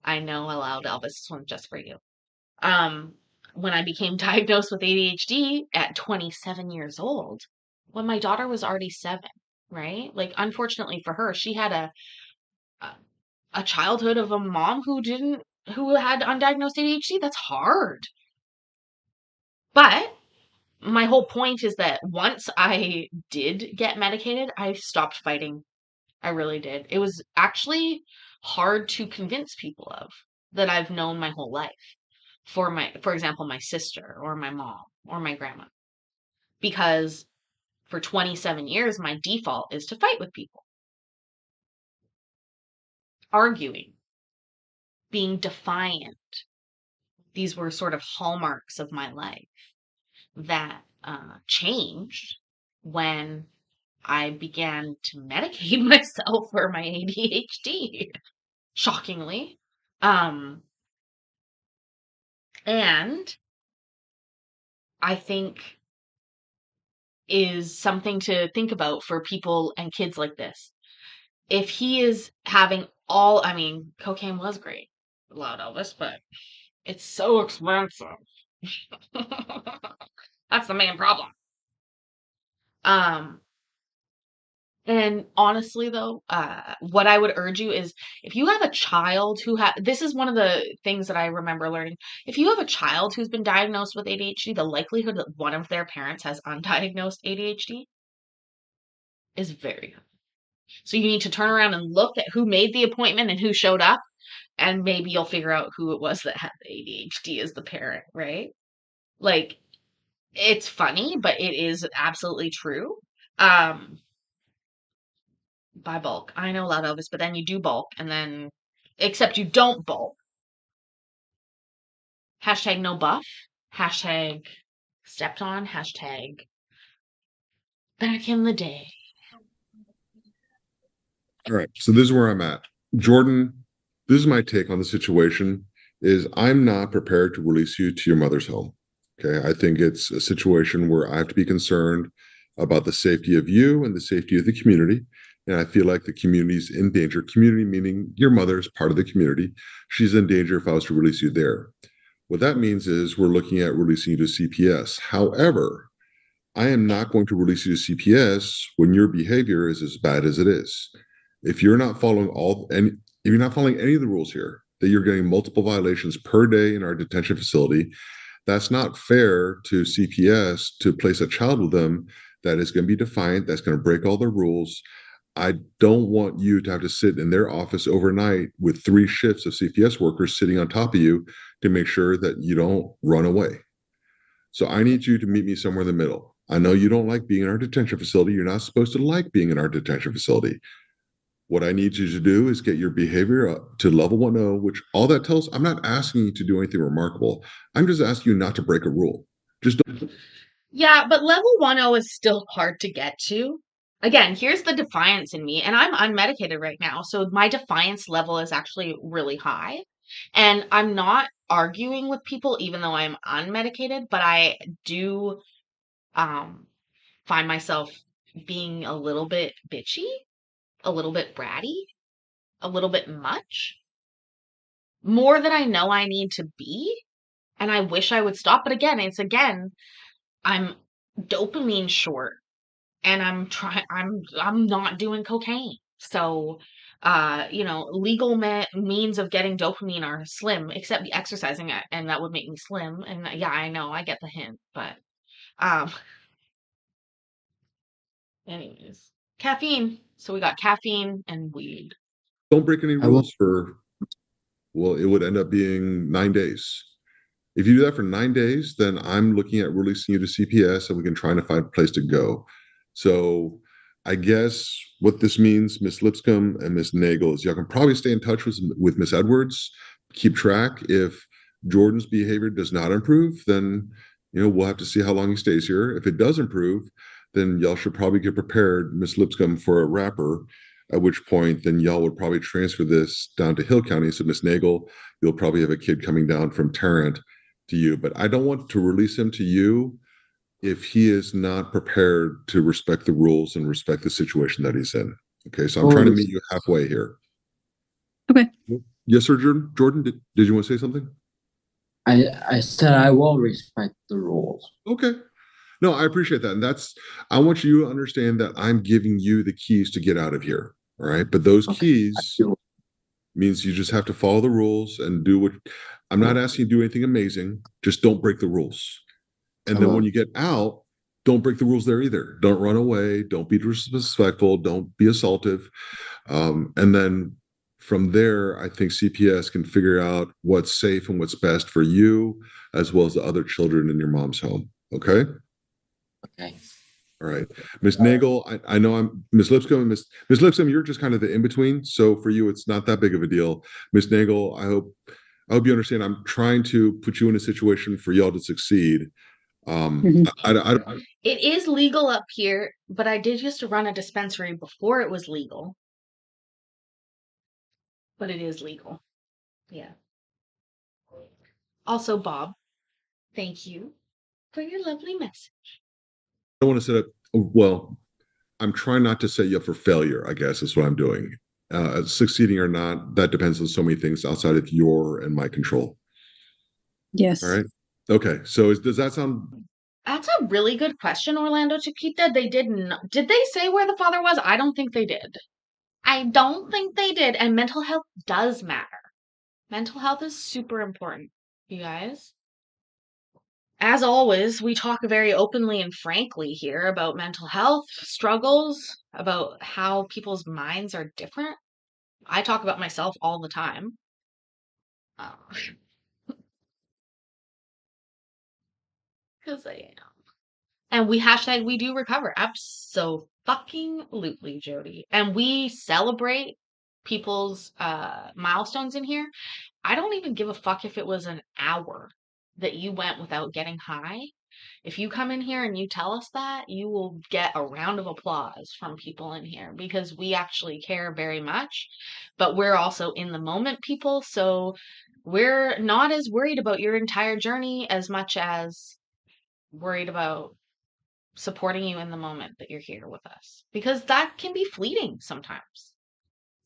I know aloud, Elvis, this one's just for you. When I became diagnosed with ADHD at 27 years old, when my daughter was already 7, right? Like, unfortunately for her, she had a childhood of a mom who had undiagnosed ADHD. That's hard. But my whole point is that once I did get medicated, I stopped fighting. I really did. It was actually hard to convince people of that I've known my whole life. For example, my sister or my mom or my grandma. Because for 27 years, my default is to fight with people. Arguing. Being defiant. These were sort of hallmarks of my life that changed when I began to medicate myself for my ADHD, shockingly. And I think is something to think about for people and kids like this. If he is having cocaine was great, loud Elvis, but it's so expensive. That's the main problem. And honestly, though, what I would urge you is if you have a child this is one of the things that I remember learning. If you have a child who's been diagnosed with ADHD, the likelihood that one of their parents has undiagnosed ADHD is very good. So you need to turn around and look at who made the appointment and who showed up, and maybe you'll figure out who it was that had the ADHD as the parent, right? Like, it's funny, but it is absolutely true. Buy bulk. I know, loud Elvis, but then you do bulk, and then, except you don't bulk. Hashtag no buff. Hashtag stepped on. Hashtag back in the day. All right, so this is where I'm at. Jordan, this is my take on the situation, is I'm not prepared to release you to your mother's home. Okay, I think it's a situation where I have to be concerned about the safety of you and the safety of the community. And I feel like the community's in danger. Community meaning your mother is part of the community. She's in danger if I was to release you there. What that means is we're looking at releasing you to CPS. However, I am not going to release you to CPS when your behavior is as bad as it is. If you're not following if you're not following any of the rules here, that you're getting multiple violations per day in our detention facility, that's not fair to CPS to place a child with them that is going to be defiant, that's going to break all the rules. I don't want you to have to sit in their office overnight with 3 shifts of CPS workers sitting on top of you to make sure that you don't run away. So I need you to meet me somewhere in the middle. I know you don't like being in our detention facility. You're not supposed to like being in our detention facility. What I need you to do is get your behavior up to level 1.0, which all that tells, I'm not asking you to do anything remarkable. I'm just asking you not to break a rule. Just don't. Yeah, but level 1.0 is still hard to get to. Again, here's the defiance in me, and I'm unmedicated right now, so my defiance level is actually really high. And I'm not arguing with people even though I'm unmedicated, but I do find myself being a little bit bitchy, a little bit bratty, a little bit much. more than I know I need to be. And I wish I would stop. But again, I'm dopamine short and I'm not doing cocaine. So, legal means of getting dopamine are slim, except the exercising, and that would make me slim. And yeah, I know, I get the hint, but, um, anyways, caffeine. So we got caffeine and weed. Don't break any I will. rules well, it would end up being 9 days. If you do that for 9 days, then I'm looking at releasing you to CPS and we can try to find a place to go. So I guess what this means, Miss Lipscomb and Miss Nagel, is y'all can probably stay in touch with Miss Edwards, keep track. If Jordan's behavior does not improve, then we'll have to see how long he stays here. If it does improve, then y'all should probably get prepared, Miss Lipscomb, for a wrapper. At which point, then y'all would probably transfer this down to Hill County. So Miss Nagel, you'll probably have a kid coming down from Tarrant to you, but I don't want to release him to you if he is not prepared to respect the rules and respect the situation that he's in. Okay, so I'm trying to meet you halfway here. Okay. Yes, sir, Jordan. Did you want to say something? I said I will respect the rules. Okay. No, I appreciate that. And I want you to understand that I'm giving you the keys to get out of here. All right. But those keys means you just have to follow the rules and do what I'm not asking you to do anything amazing. Just don't break the rules. And then when you get out, don't break the rules there either. Don't run away. Don't be disrespectful. Don't be assaultive. And then from there, I think CPS can figure out what's safe and what's best for you, as well as the other children in your mom's home. Okay. Okay. All right. Miss Nagel, I know I'm Miss Lipscomb and Miss Lipscomb, you're just kind of the in-between. So for you, it's not that big of a deal. Miss Nagel, I hope you understand I'm trying to put you in a situation for y'all to succeed. It is legal up here, but I did used to run a dispensary before it was legal. But it is legal. Yeah. Also, Bob, thank you for your lovely message. I don't want to set up, well, I'm trying not to set you up for failure, I guess is what I'm doing. Succeeding or not, that depends on so many things outside of your and my control. Yes. All right. Okay. So does that sound? That's a really good question, Orlando Chiquita. They didn't. Did they say where the father was? I don't think they did. I don't think they did. And mental health does matter. Mental health is super important, you guys. As always, we talk very openly and frankly here about mental health struggles, about how people's minds are different. I talk about myself all the time. Because I am. And we do recover. Abso-fucking-lutely, Jody. And we celebrate people's milestones in here. I don't even give a fuck if it was an hour that you went without getting high. If you come in here and you tell us that, you will get a round of applause from people in here because we actually care very much. But we're also in the moment people, so we're not as worried about your entire journey as much as worried about supporting you in the moment that you're here with us, because that can be fleeting sometimes.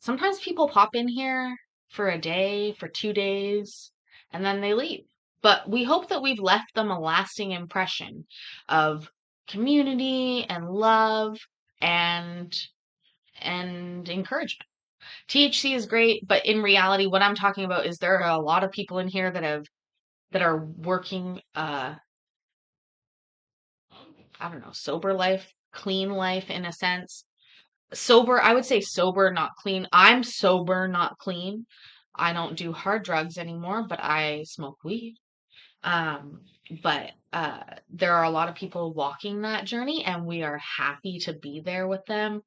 Sometimes people pop in here for a day, for 2 days, and then they leave. But we hope that we've left them a lasting impression of community and love and encouragement. THC is great, but in reality, what I'm talking about is there are a lot of people in here that are working I don't know, sober life, clean life in a sense. Sober, I would say sober, not clean. I'm sober, not clean. I don't do hard drugs anymore, but I smoke weed. Um, but there are a lot of people walking that journey, and we are happy to be there with them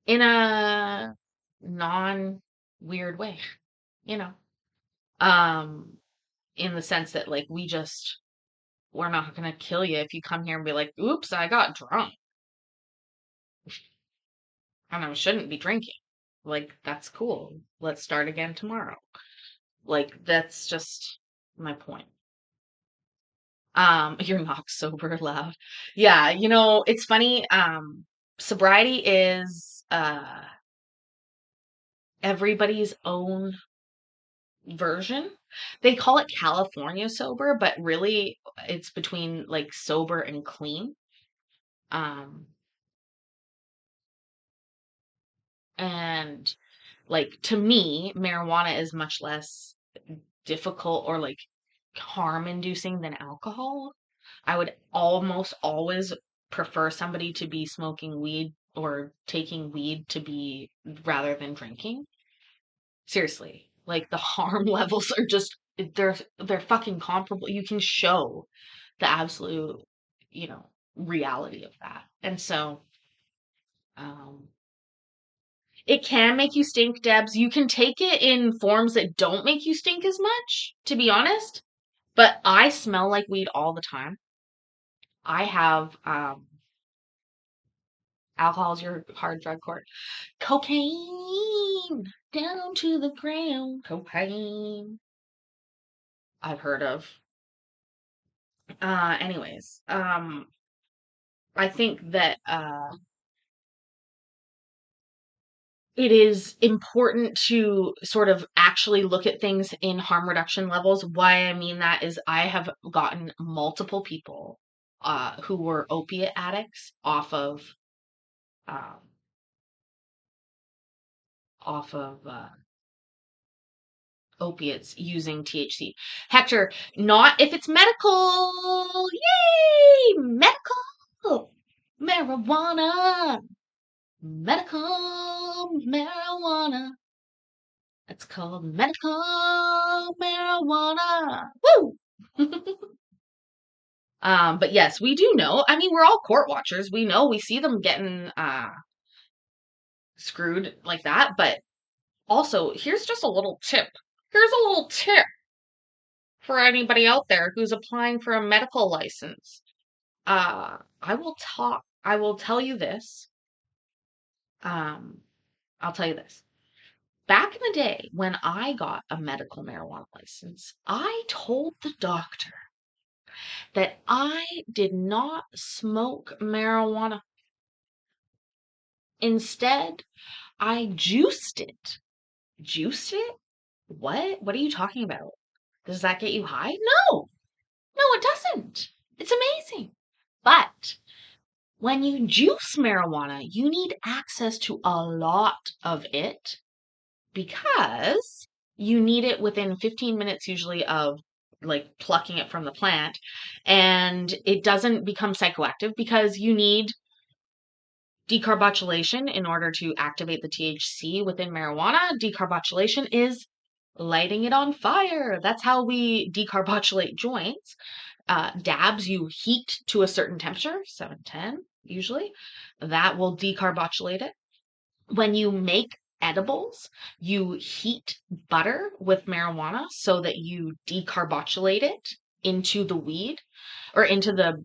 in a non-weird way, you know. In the sense that like we're not gonna kill you if you come here and be like, oops, I got drunk. And I shouldn't be drinking. Like, that's cool. Let's start again tomorrow. Like, that's just my point. You're not sober, love. Yeah, it's funny. Sobriety is everybody's own version. They call it California sober, but really it's between like sober and clean. And like to me, marijuana is much less difficult or like harm inducing than alcohol. I would almost always prefer somebody to be smoking weed or taking weed to be rather than drinking. Seriously, like the harm levels are just they're fucking comparable. You can show the absolute, you know, reality of that. And so um it can make you stink, Debs. You can take it in forms that don't make you stink as much, to be honest. But I smell like weed all the time. I have alcohol's your hard drug court. Cocaine down to the ground. Cocaine. I've heard of. Anyways, I think that it is important to sort of actually look at things in harm reduction levels. Why I mean that is I have gotten multiple people who were opiate addicts um, off of opiates using THC. Hector, not if it's medical. Yay! Medical marijuana. Medical marijuana. It's called medical marijuana. Woo! But yes, we do know. I mean, we're all court watchers. We know we see them getting screwed like that. But also, here's just a little tip. Here's a little tip for anybody out there who's applying for a medical license. I will tell you this. I'll tell you this. Back in the day when I got a medical marijuana license, I told the doctor that I did not smoke marijuana. Instead, I juiced it. Juiced it? What? What are you talking about? Does that get you high? No. No, it doesn't. It's amazing. But when you juice marijuana, you need access to a lot of it because you need it within 15 minutes usually of like plucking it from the plant, and it doesn't become psychoactive because you need decarbotulation in order to activate the THC within marijuana. Decarbotulation is lighting it on fire. That's how we decarbotulate joints. Dabs, you heat to a certain temperature, 710 usually. That will decarbotulate it. When you make edibles, you heat butter with marijuana so that you decarbotulate it into the weed or into the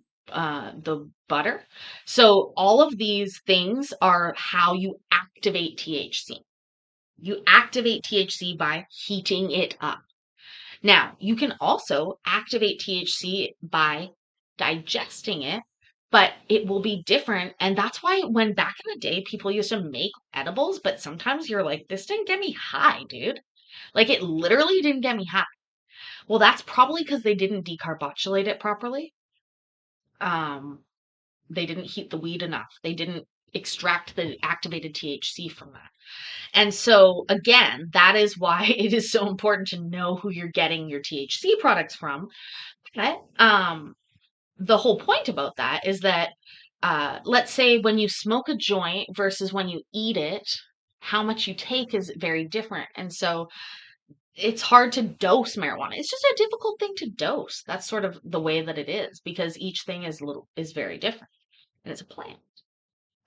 butter. So all of these things are how you activate THC. You activate THC by heating it up. Now, you can also activate THC by digesting it, but it will be different. And that's why when back in the day, people used to make edibles, but sometimes you're like, this didn't get me high, dude. Like it literally didn't get me high. Well, that's probably because they didn't decarbotulate it properly. They didn't heat the weed enough. They didn't extract the activated THC from that. And so, again, that is why it is so important to know who you're getting your THC products from. But the whole point about that is that, let's say when you smoke a joint versus when you eat it, how much you take is very different. And so it's hard to dose marijuana. It's just a difficult thing to dose. That's sort of the way that it is because each thing is very different and it's a plant.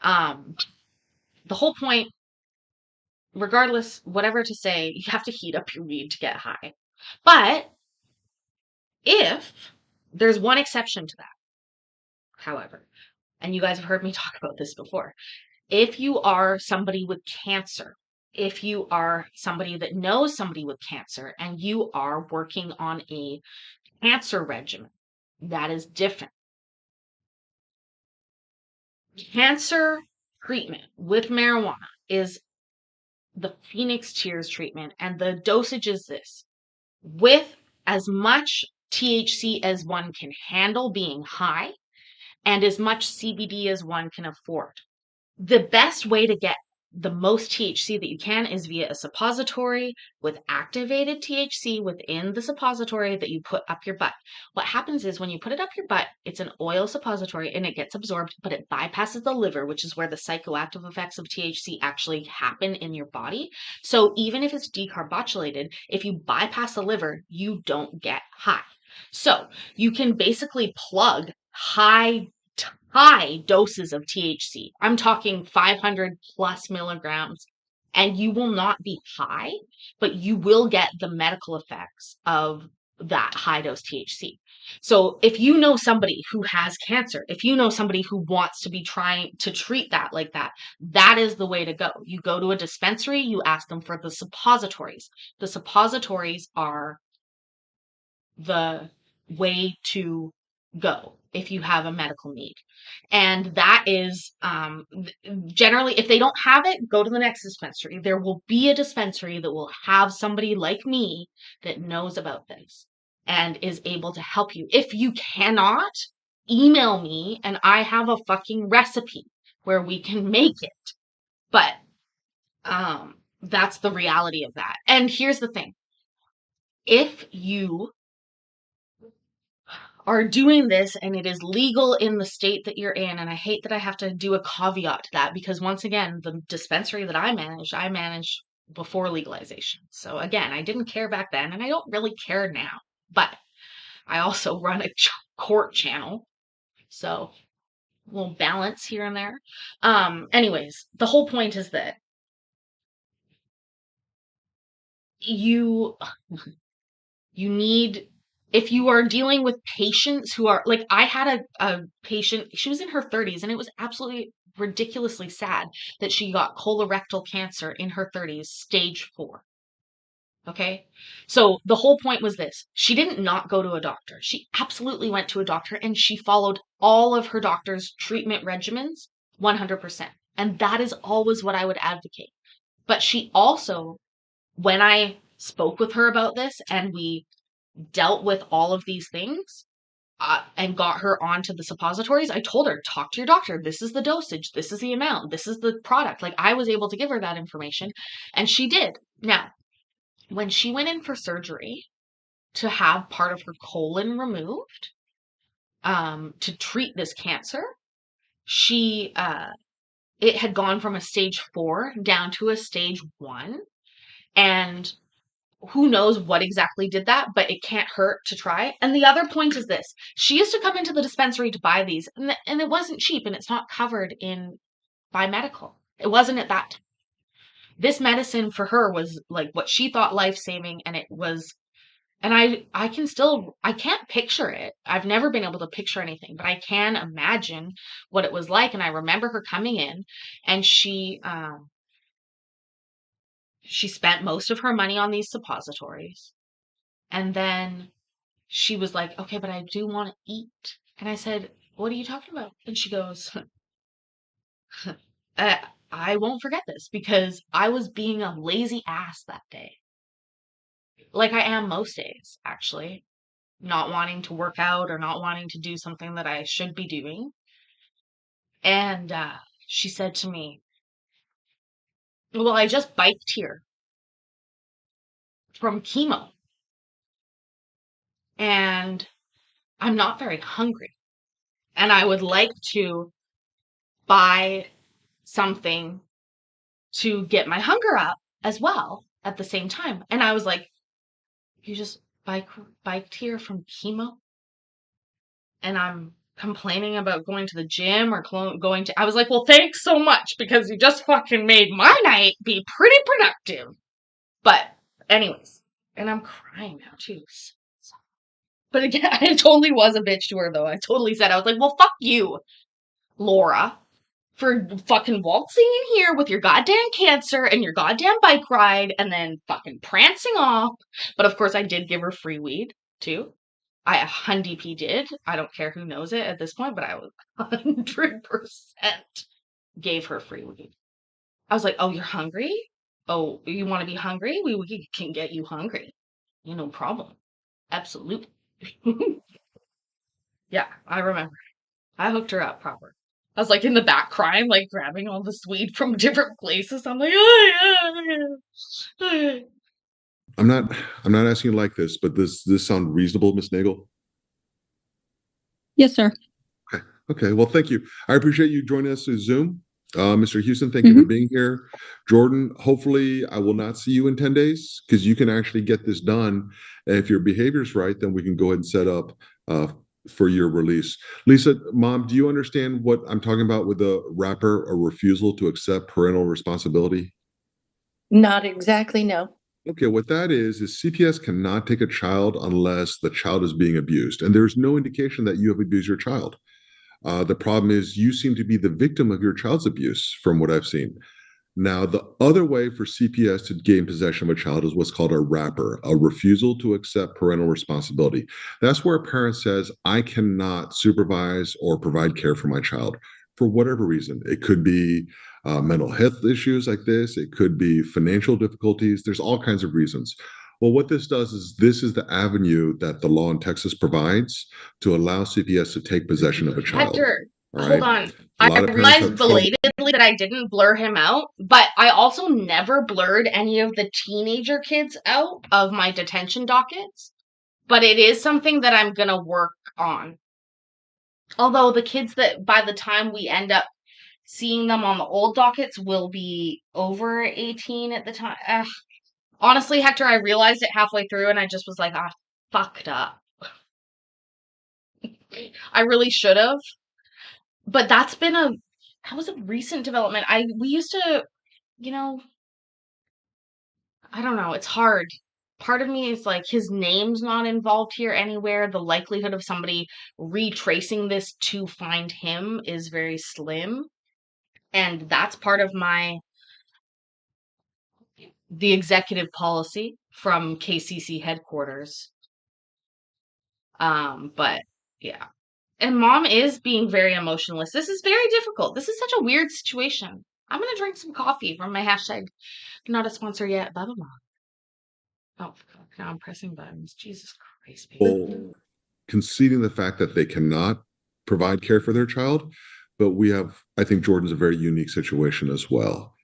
The whole point, regardless, whatever to say, you have to heat up your weed to get high. But if there's one exception to that, however, and you guys have heard me talk about this before, if you are somebody with cancer, if you are somebody that knows somebody with cancer and you are working on a cancer regimen, that is different. Cancer treatment with marijuana is the Phoenix Tears treatment, and the dosage is this. with as much THC as one can handle being high and as much CBD as one can afford. The best way to get the most THC that you can is via a suppository with activated THC within the suppository that you put up your butt. What happens is when you put it up your butt, it's an oil suppository and it gets absorbed, but it bypasses the liver, which is where the psychoactive effects of THC actually happen in your body. So even if it's decarboxylated, if you bypass the liver, you don't get high. So you can basically plug high doses of THC. I'm talking 500 plus milligrams, and you will not be high, but you will get the medical effects of that high dose THC. So if you know somebody who has cancer, if you know somebody who wants to be trying to treat that like that, that is the way to go. You go to a dispensary, you ask them for the suppositories. The suppositories are the way to go if you have a medical need. And that is generally, if they don't have it, go to the next dispensary. There will be a dispensary that will have somebody like me that knows about this and is able to help you. If you cannot, email me and I have a fucking recipe where we can make it. But that's the reality of that. And here's the thing. If you are doing this and it is legal in the state that you're in, and I hate that I have to do a caveat to that because once again, the dispensary that I managed before legalization. So again, I didn't care back then and I don't really care now, but I also run a court channel. So a little balance here and there. Anyways, the whole point is that you need, if you are dealing with patients who are like, I had a patient, she was in her 30s and it was absolutely ridiculously sad that she got colorectal cancer in her 30s, stage 4. Okay. So the whole point was this. She didn't not go to a doctor. She absolutely went to a doctor and she followed all of her doctor's treatment regimens 100%. And that is always what I would advocate. But she also, when I spoke with her about this and we dealt with all of these things and got her onto the suppositories, I told her, talk to your doctor. This is the dosage. This is the amount. This is the product. Like I was able to give her that information and she did. Now, when she went in for surgery to have part of her colon removed to treat this cancer, she it had gone from a stage 4 down to a stage 1. And who knows what exactly did that, but it can't hurt to try. And the other point is this. She used to come into the dispensary to buy these, and it wasn't cheap, and it's not covered by medical. It wasn't at that time. This medicine for her was like what she thought life-saving, and it was, and I can't picture it. I've never been able to picture anything, but I can imagine what it was like. And I remember her coming in, and she spent most of her money on these suppositories. And then she was like, okay, but I do want to eat. And I said, what are you talking about? And she goes, I won't forget this because I was being a lazy ass that day. Like I am most days, actually. Not wanting to work out or not wanting to do something that I should be doing. And she said to me, well, I just biked here from chemo. And I'm not very hungry. And I would like to buy something to get my hunger up as well at the same time. And I was like, you just biked here from chemo? And I'm complaining about going to the gym or going to, I was like, well, thanks so much because you just fucking made my night be pretty productive. But anyways, and I'm crying now too. But again, I totally was a bitch to her though. I totally said, I was like, well, fuck you, Laura, for fucking waltzing in here with your goddamn cancer and your goddamn bike ride and then fucking prancing off. But of course I did give her free weed too. I 100p did. I don't care who knows it at this point, but I was 100% gave her free weed. I was like, oh, you're hungry? Oh, you want to be hungry? We can get you hungry. no problem. Absolutely. Yeah, I remember. I hooked her up proper. I was like in the back crying, like grabbing all this weed from different places. I'm like, oh, yeah. I'm not asking you like this, but does this sound reasonable, Miss Nagel? Yes, sir. Okay. Well, thank you. I appreciate you joining us through Zoom. Mr. Houston, thank you for being here. Jordan, hopefully I will not see you in 10 days because you can actually get this done. And if your behavior's right, then we can go ahead and set up for your release. Lisa, Mom, do you understand what I'm talking about with a wrapper or refusal to accept parental responsibility? Not exactly, no. Okay, what that is CPS cannot take a child unless the child is being abused. And there's no indication that you have abused your child. The problem is you seem to be the victim of your child's abuse, from what I've seen. Now, the other way for CPS to gain possession of a child is what's called a wrapper, a refusal to accept parental responsibility. That's where a parent says, I cannot supervise or provide care for my child for whatever reason. It could be mental health issues like this, it could be financial difficulties. There's all kinds of reasons. Well, what this does is this is the avenue that the law in Texas provides to allow CPS to take possession of a child. Hector, All hold right. on. A lot I of parents realized have trouble. belatedly that I didn't blur him out, but I also never blurred any of the teenager kids out of my detention dockets. But it is something that I'm gonna work on. Although the kids that by the time we end up seeing them on the old dockets will be over 18 at the time. Honestly, Hector, I realized it halfway through and I just was like, fucked up. I really should have. But that was a recent development. We used to, I don't know, it's hard. Part of me is like his name's not involved here anywhere. The likelihood of somebody retracing this to find him is very slim. And that's part of the executive policy from KCC headquarters. But yeah. And Mom is being very emotionless. This is very difficult. This is such a weird situation. I'm gonna drink some coffee from my hashtag not a sponsor yet, blah blah blah. Oh fuck, now I'm pressing buttons. Jesus Christ, people. Conceding the fact that they cannot provide care for their child, but I think Jordan's a very unique situation as well.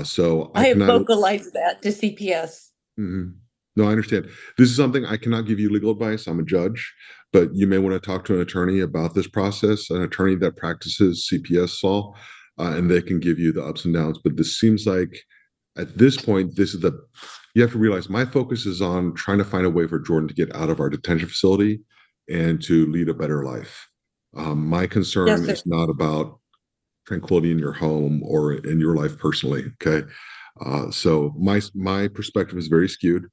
So I have cannot vocalized that to CPS. No, I understand. This is something I cannot give you legal advice. I'm a judge, but you may want to talk to an attorney about this process, an attorney that practices CPS law, and they can give you the ups and downs. But this seems like at this point, you have to realize my focus is on trying to find a way for Jordan to get out of our detention facility and to lead a better life. My concern is not about tranquility in your home or in your life personally. Okay. So my perspective is very skewed.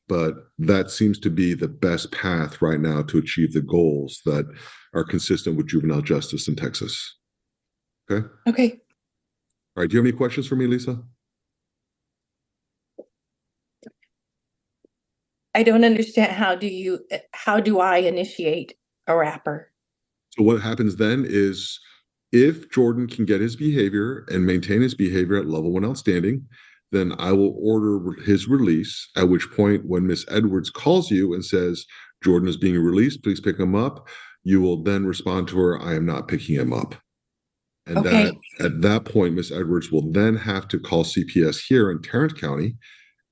But that seems to be the best path right now to achieve the goals that are consistent with juvenile justice in Texas. Okay. Okay. All right. Do you have any questions for me, Lisa? I don't understand how do I initiate a wrapper? So what happens then is if Jordan can get his behavior and maintain his behavior at level 1 outstanding, then I will order his release, at which point when Miss Edwards calls you and says, Jordan is being released, please pick him up, you will then respond to her, I am not picking him up. And Okay. at that point, Miss Edwards will then have to call CPS here in Tarrant County,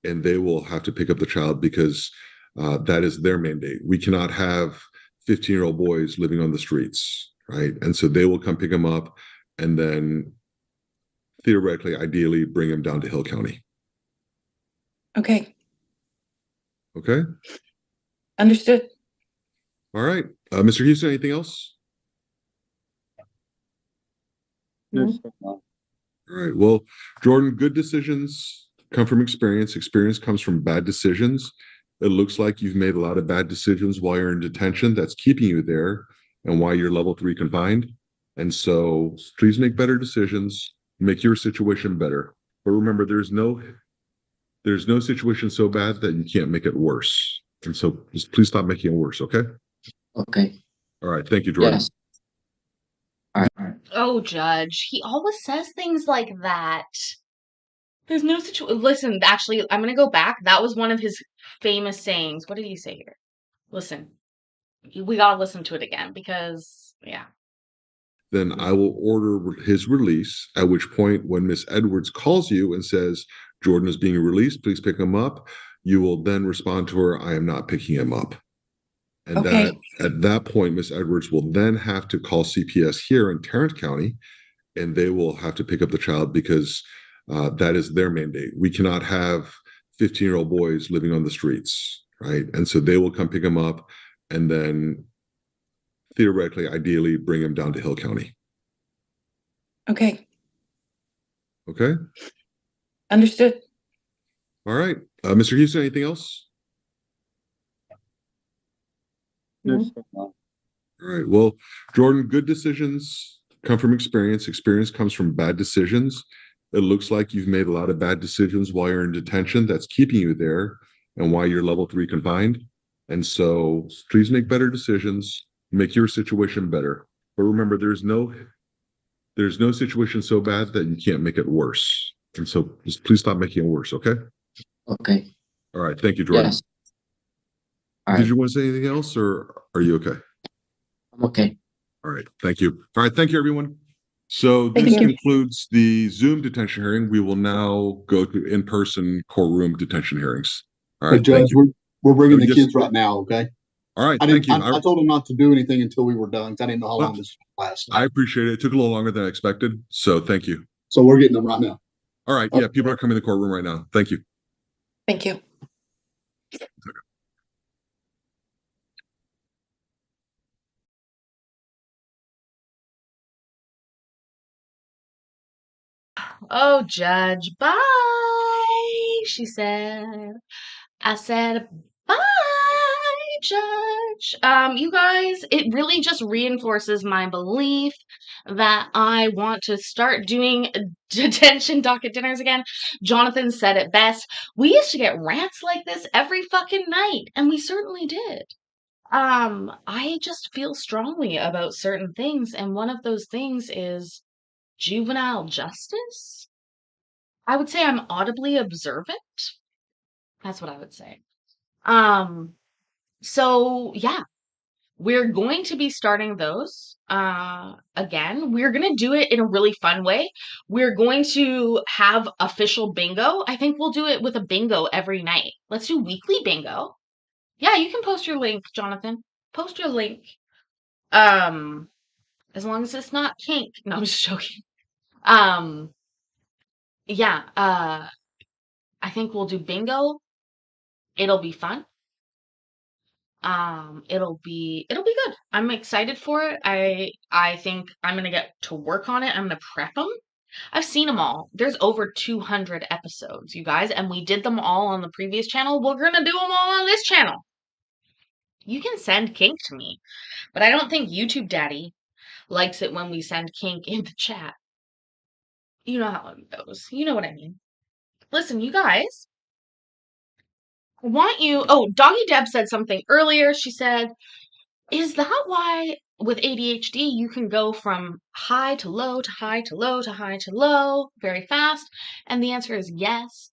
and they will have to pick up the child because that is their mandate. We cannot have 15-year-old boys living on the streets, right? And so they will come pick him up and then theoretically, ideally, bring him down to Hill County. Okay. Okay. Understood. All right. Mr. Houston, anything else? No. All right. Well, Jordan, good decisions come from experience. Experience comes from bad decisions. It looks like you've made a lot of bad decisions while you're in detention. That's keeping you there and why you're level 3 confined. And so please make better decisions, make your situation better. But remember, there's no situation so bad that you can't make it worse. And so just please stop making it worse, okay? Okay. All right. Thank you, Jordan. Yes. All right. Oh, Judge, he always says things like that. There's no situation. Listen, actually, I'm gonna go back. That was one of his famous sayings. What did he say here? Listen, we gotta listen to it again because, yeah. Then I will order his release, at which point, when Miss Edwards calls you and says, Jordan is being released, please pick him up, you will then respond to her, I am not picking him up. And Okay. that at that point, Miss Edwards will then have to call CPS here in Tarrant County, and they will have to pick up the child because that is their mandate. We cannot have 15-year-old boys living on the streets, right? And so they will come pick him up and then theoretically, ideally, bring him down to Hill County. Okay. Okay? Understood. All right. Mr. Houston, anything else? Yes. All right. Well, Jordan, good decisions come from experience. Experience comes from bad decisions. It looks like you've made a lot of bad decisions while you're in detention. That's keeping you there and why you're level 3 confined. And so please make better decisions, make your situation better. But remember, there's no situation so bad that you can't make it worse. And so just please stop making it worse, okay? Okay. All right. Thank you, Jordan. Yes. All Did right. you want to say anything else or are you okay? I'm okay. All right. Thank you. All right. Thank you, everyone. So Thank this you. concludes the Zoom detention hearing. We will now go to in-person courtroom detention hearings. All But right. Thank Judge, you. we're bringing the Just- kids right now, okay? All right. I Thank didn't. you. I told them not to do anything until we were done, because I didn't know how long this would last. I appreciate it. It took a little longer than I expected. So thank you. So we're getting them right now. All right. Yeah. People are coming to the courtroom right now. Thank you. Thank you. Oh, Judge, bye, she said. I said, bye, Judge. You guys, it really just reinforces my belief that I want to start doing detention docket dinners again. Jonathan said it best. We used to get rants like this every fucking night, and we certainly did. I just feel strongly about certain things, and one of those things is juvenile justice. I would say I'm audibly observant. That's what I would say. So yeah, we're going to be starting those again. We're going to do it in a really fun way. We're going to have official bingo. I think we'll do it with a bingo every night. Let's do weekly bingo. Yeah, you can post your link, Jonathan. Post your link. As long as it's not kink. No, I'm just joking. Yeah, I think we'll do bingo. It'll be fun. It'll be good. I'm excited for it. I think I'm gonna get to work on it. I'm gonna prep them. I've seen them all. There's over 200 episodes, you guys, and we did them all on the previous channel. We're gonna do them all on this channel. You can send kink to me, but I don't think YouTube Daddy likes it when we send kink in the chat. You know how it goes. You know what I mean. Listen, you guys. I want you. Oh, Doggy Deb said something earlier. She said, is that why with ADHD you can go from high to low to high to low to high to low very fast? And the answer is yes.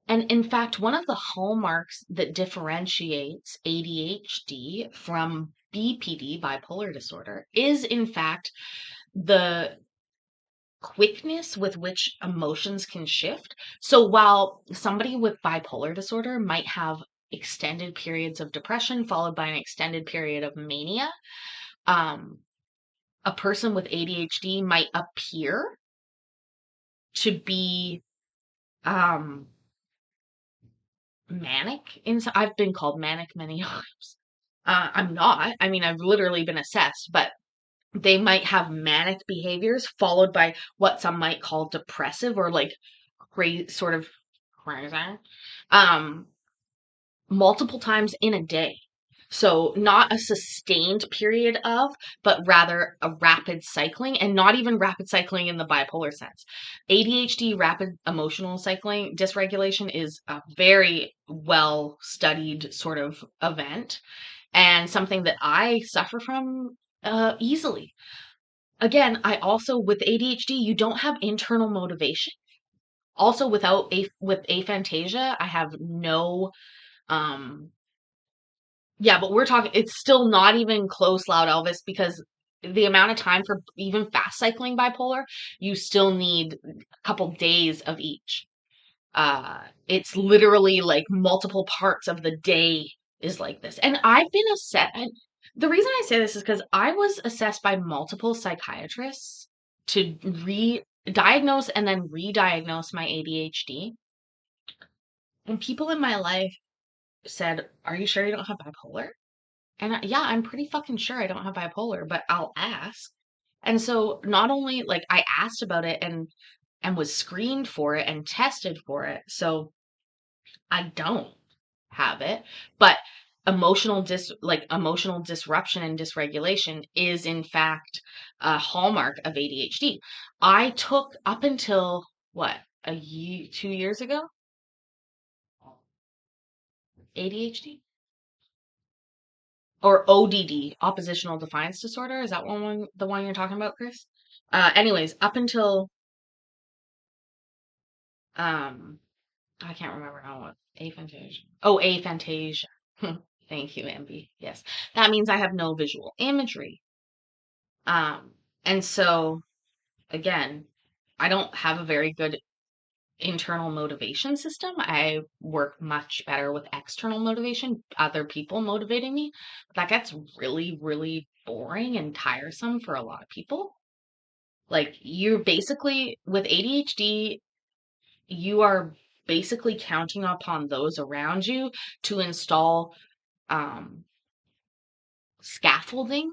And in fact, one of the hallmarks that differentiates ADHD from BPD, bipolar disorder, is in fact the quickness with which emotions can shift. So while somebody with bipolar disorder might have extended periods of depression followed by an extended period of mania, a person with ADHD might appear to be manic. I've been called manic many times. I'm not. I mean, I've literally been assessed, but they might have manic behaviors followed by what some might call depressive or like crazy, sort of crazy, multiple times in a day. So not a sustained period of, but rather a rapid cycling, and not even rapid cycling in the bipolar sense. ADHD rapid emotional cycling dysregulation is a very well studied sort of event and something that I suffer from easily. Again, I also, with ADHD, you don't have internal motivation. Also, with aphantasia, I have no Yeah, but we're talking, it's still not even close Loud Elvis, because the amount of time for even fast cycling bipolar, you still need a couple days of each. It's literally like multiple parts of the day is like this. And I've been assessed. The reason I say this is because I was assessed by multiple psychiatrists to re-diagnose and then re-diagnose my ADHD. And people in my life said, "Are you sure you don't have bipolar?" And yeah, I'm pretty fucking sure I don't have bipolar, but I'll ask. And so not only like I asked about it and was screened for it and tested for it. So I don't have it, but emotional disruption and dysregulation is in fact a hallmark of ADHD. I took up until what, 2 years ago, ADHD or ODD, oppositional defiance disorder. Is that the one you're talking about, Chris? Anyways, up until I can't remember now what aphantasia. Oh, aphantasia. Thank you, Ambi. Yes, that means I have no visual imagery. And so again, I don't have a very good internal motivation system. I work much better with external motivation, other people motivating me. That gets really, really boring and tiresome for a lot of people. Like, you're basically, with ADHD, you are basically counting upon those around you to install scaffolding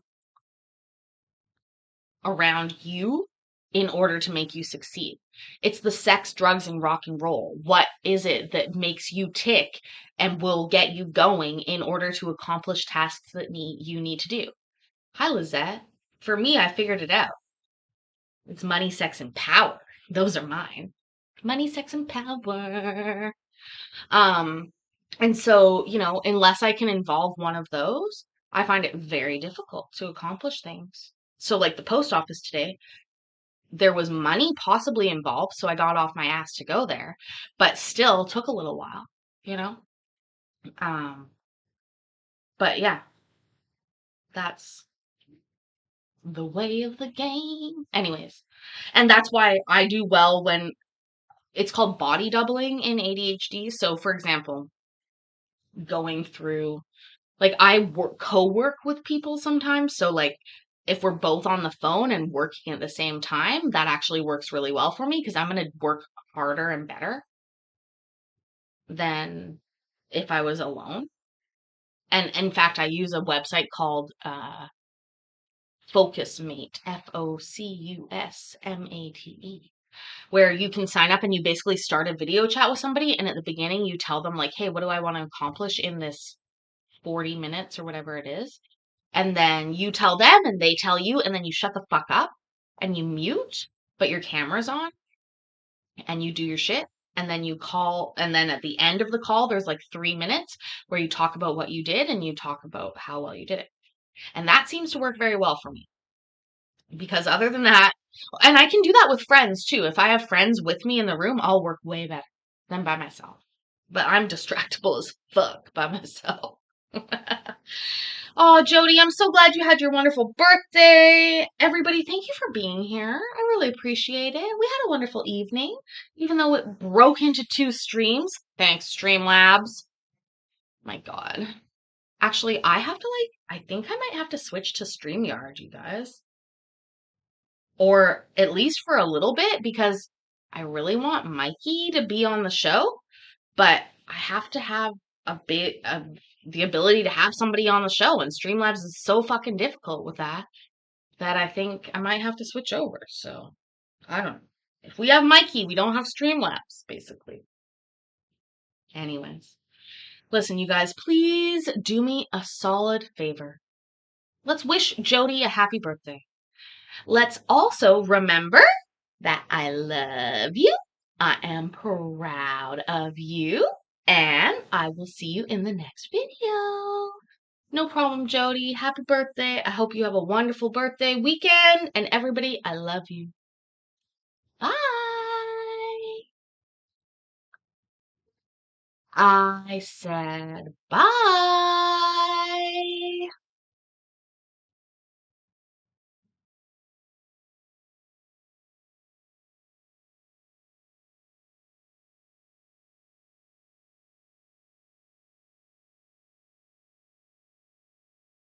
around you in order to make you succeed. It's the sex, drugs, and rock and roll. What is it that makes you tick and will get you going in order to accomplish tasks that you need to do? Hi, Lizette. For me, I figured it out. It's money, sex, and power. Those are mine. Money, sex, and power. And so, unless I can involve one of those, I find it very difficult to accomplish things. So, like the post office today, there was money possibly involved, so I got off my ass to go there, but still took a little while, you know? But yeah, that's the way of the game. Anyways, and that's why I do well when it's called body doubling in ADHD. So, for example, going through, like, I co-work with people sometimes. So, like, if we're both on the phone and working at the same time, that actually works really well for me because I'm going to work harder and better than if I was alone. And in fact, I use a website called FocusMate, FocusMate, where you can sign up and you basically start a video chat with somebody. And at the beginning, you tell them, like, hey, what do I want to accomplish in this 40 minutes or whatever it is? And then you tell them and they tell you, and then you shut the fuck up and you mute, but your camera's on and you do your shit. And then you call, and then at the end of the call, there's like 3 minutes where you talk about what you did and you talk about how well you did it. And that seems to work very well for me. Because other than that, and I can do that with friends too. If I have friends with me in the room, I'll work way better than by myself. But I'm distractible as fuck by myself. Oh, Jody, I'm so glad you had your wonderful birthday. Everybody, thank you for being here. I really appreciate it. We had a wonderful evening, even though it broke into 2 streams. Thanks, Streamlabs. My God. Actually, I think I might have to switch to StreamYard, you guys. Or at least for a little bit, because I really want Mikey to be on the show, but I have to have the ability to have somebody on the show, and Streamlabs is so fucking difficult with that I think I might have to switch over. So, I don't know. If we have Mikey, we don't have Streamlabs, basically. Anyways. Listen, you guys, please do me a solid favor. Let's wish Jody a happy birthday. Let's also remember that I love you. I am proud of you. And I will see you in the next video. No problem, Jody. Happy birthday. I hope you have a wonderful birthday weekend. And everybody, I love you. Bye. I said bye.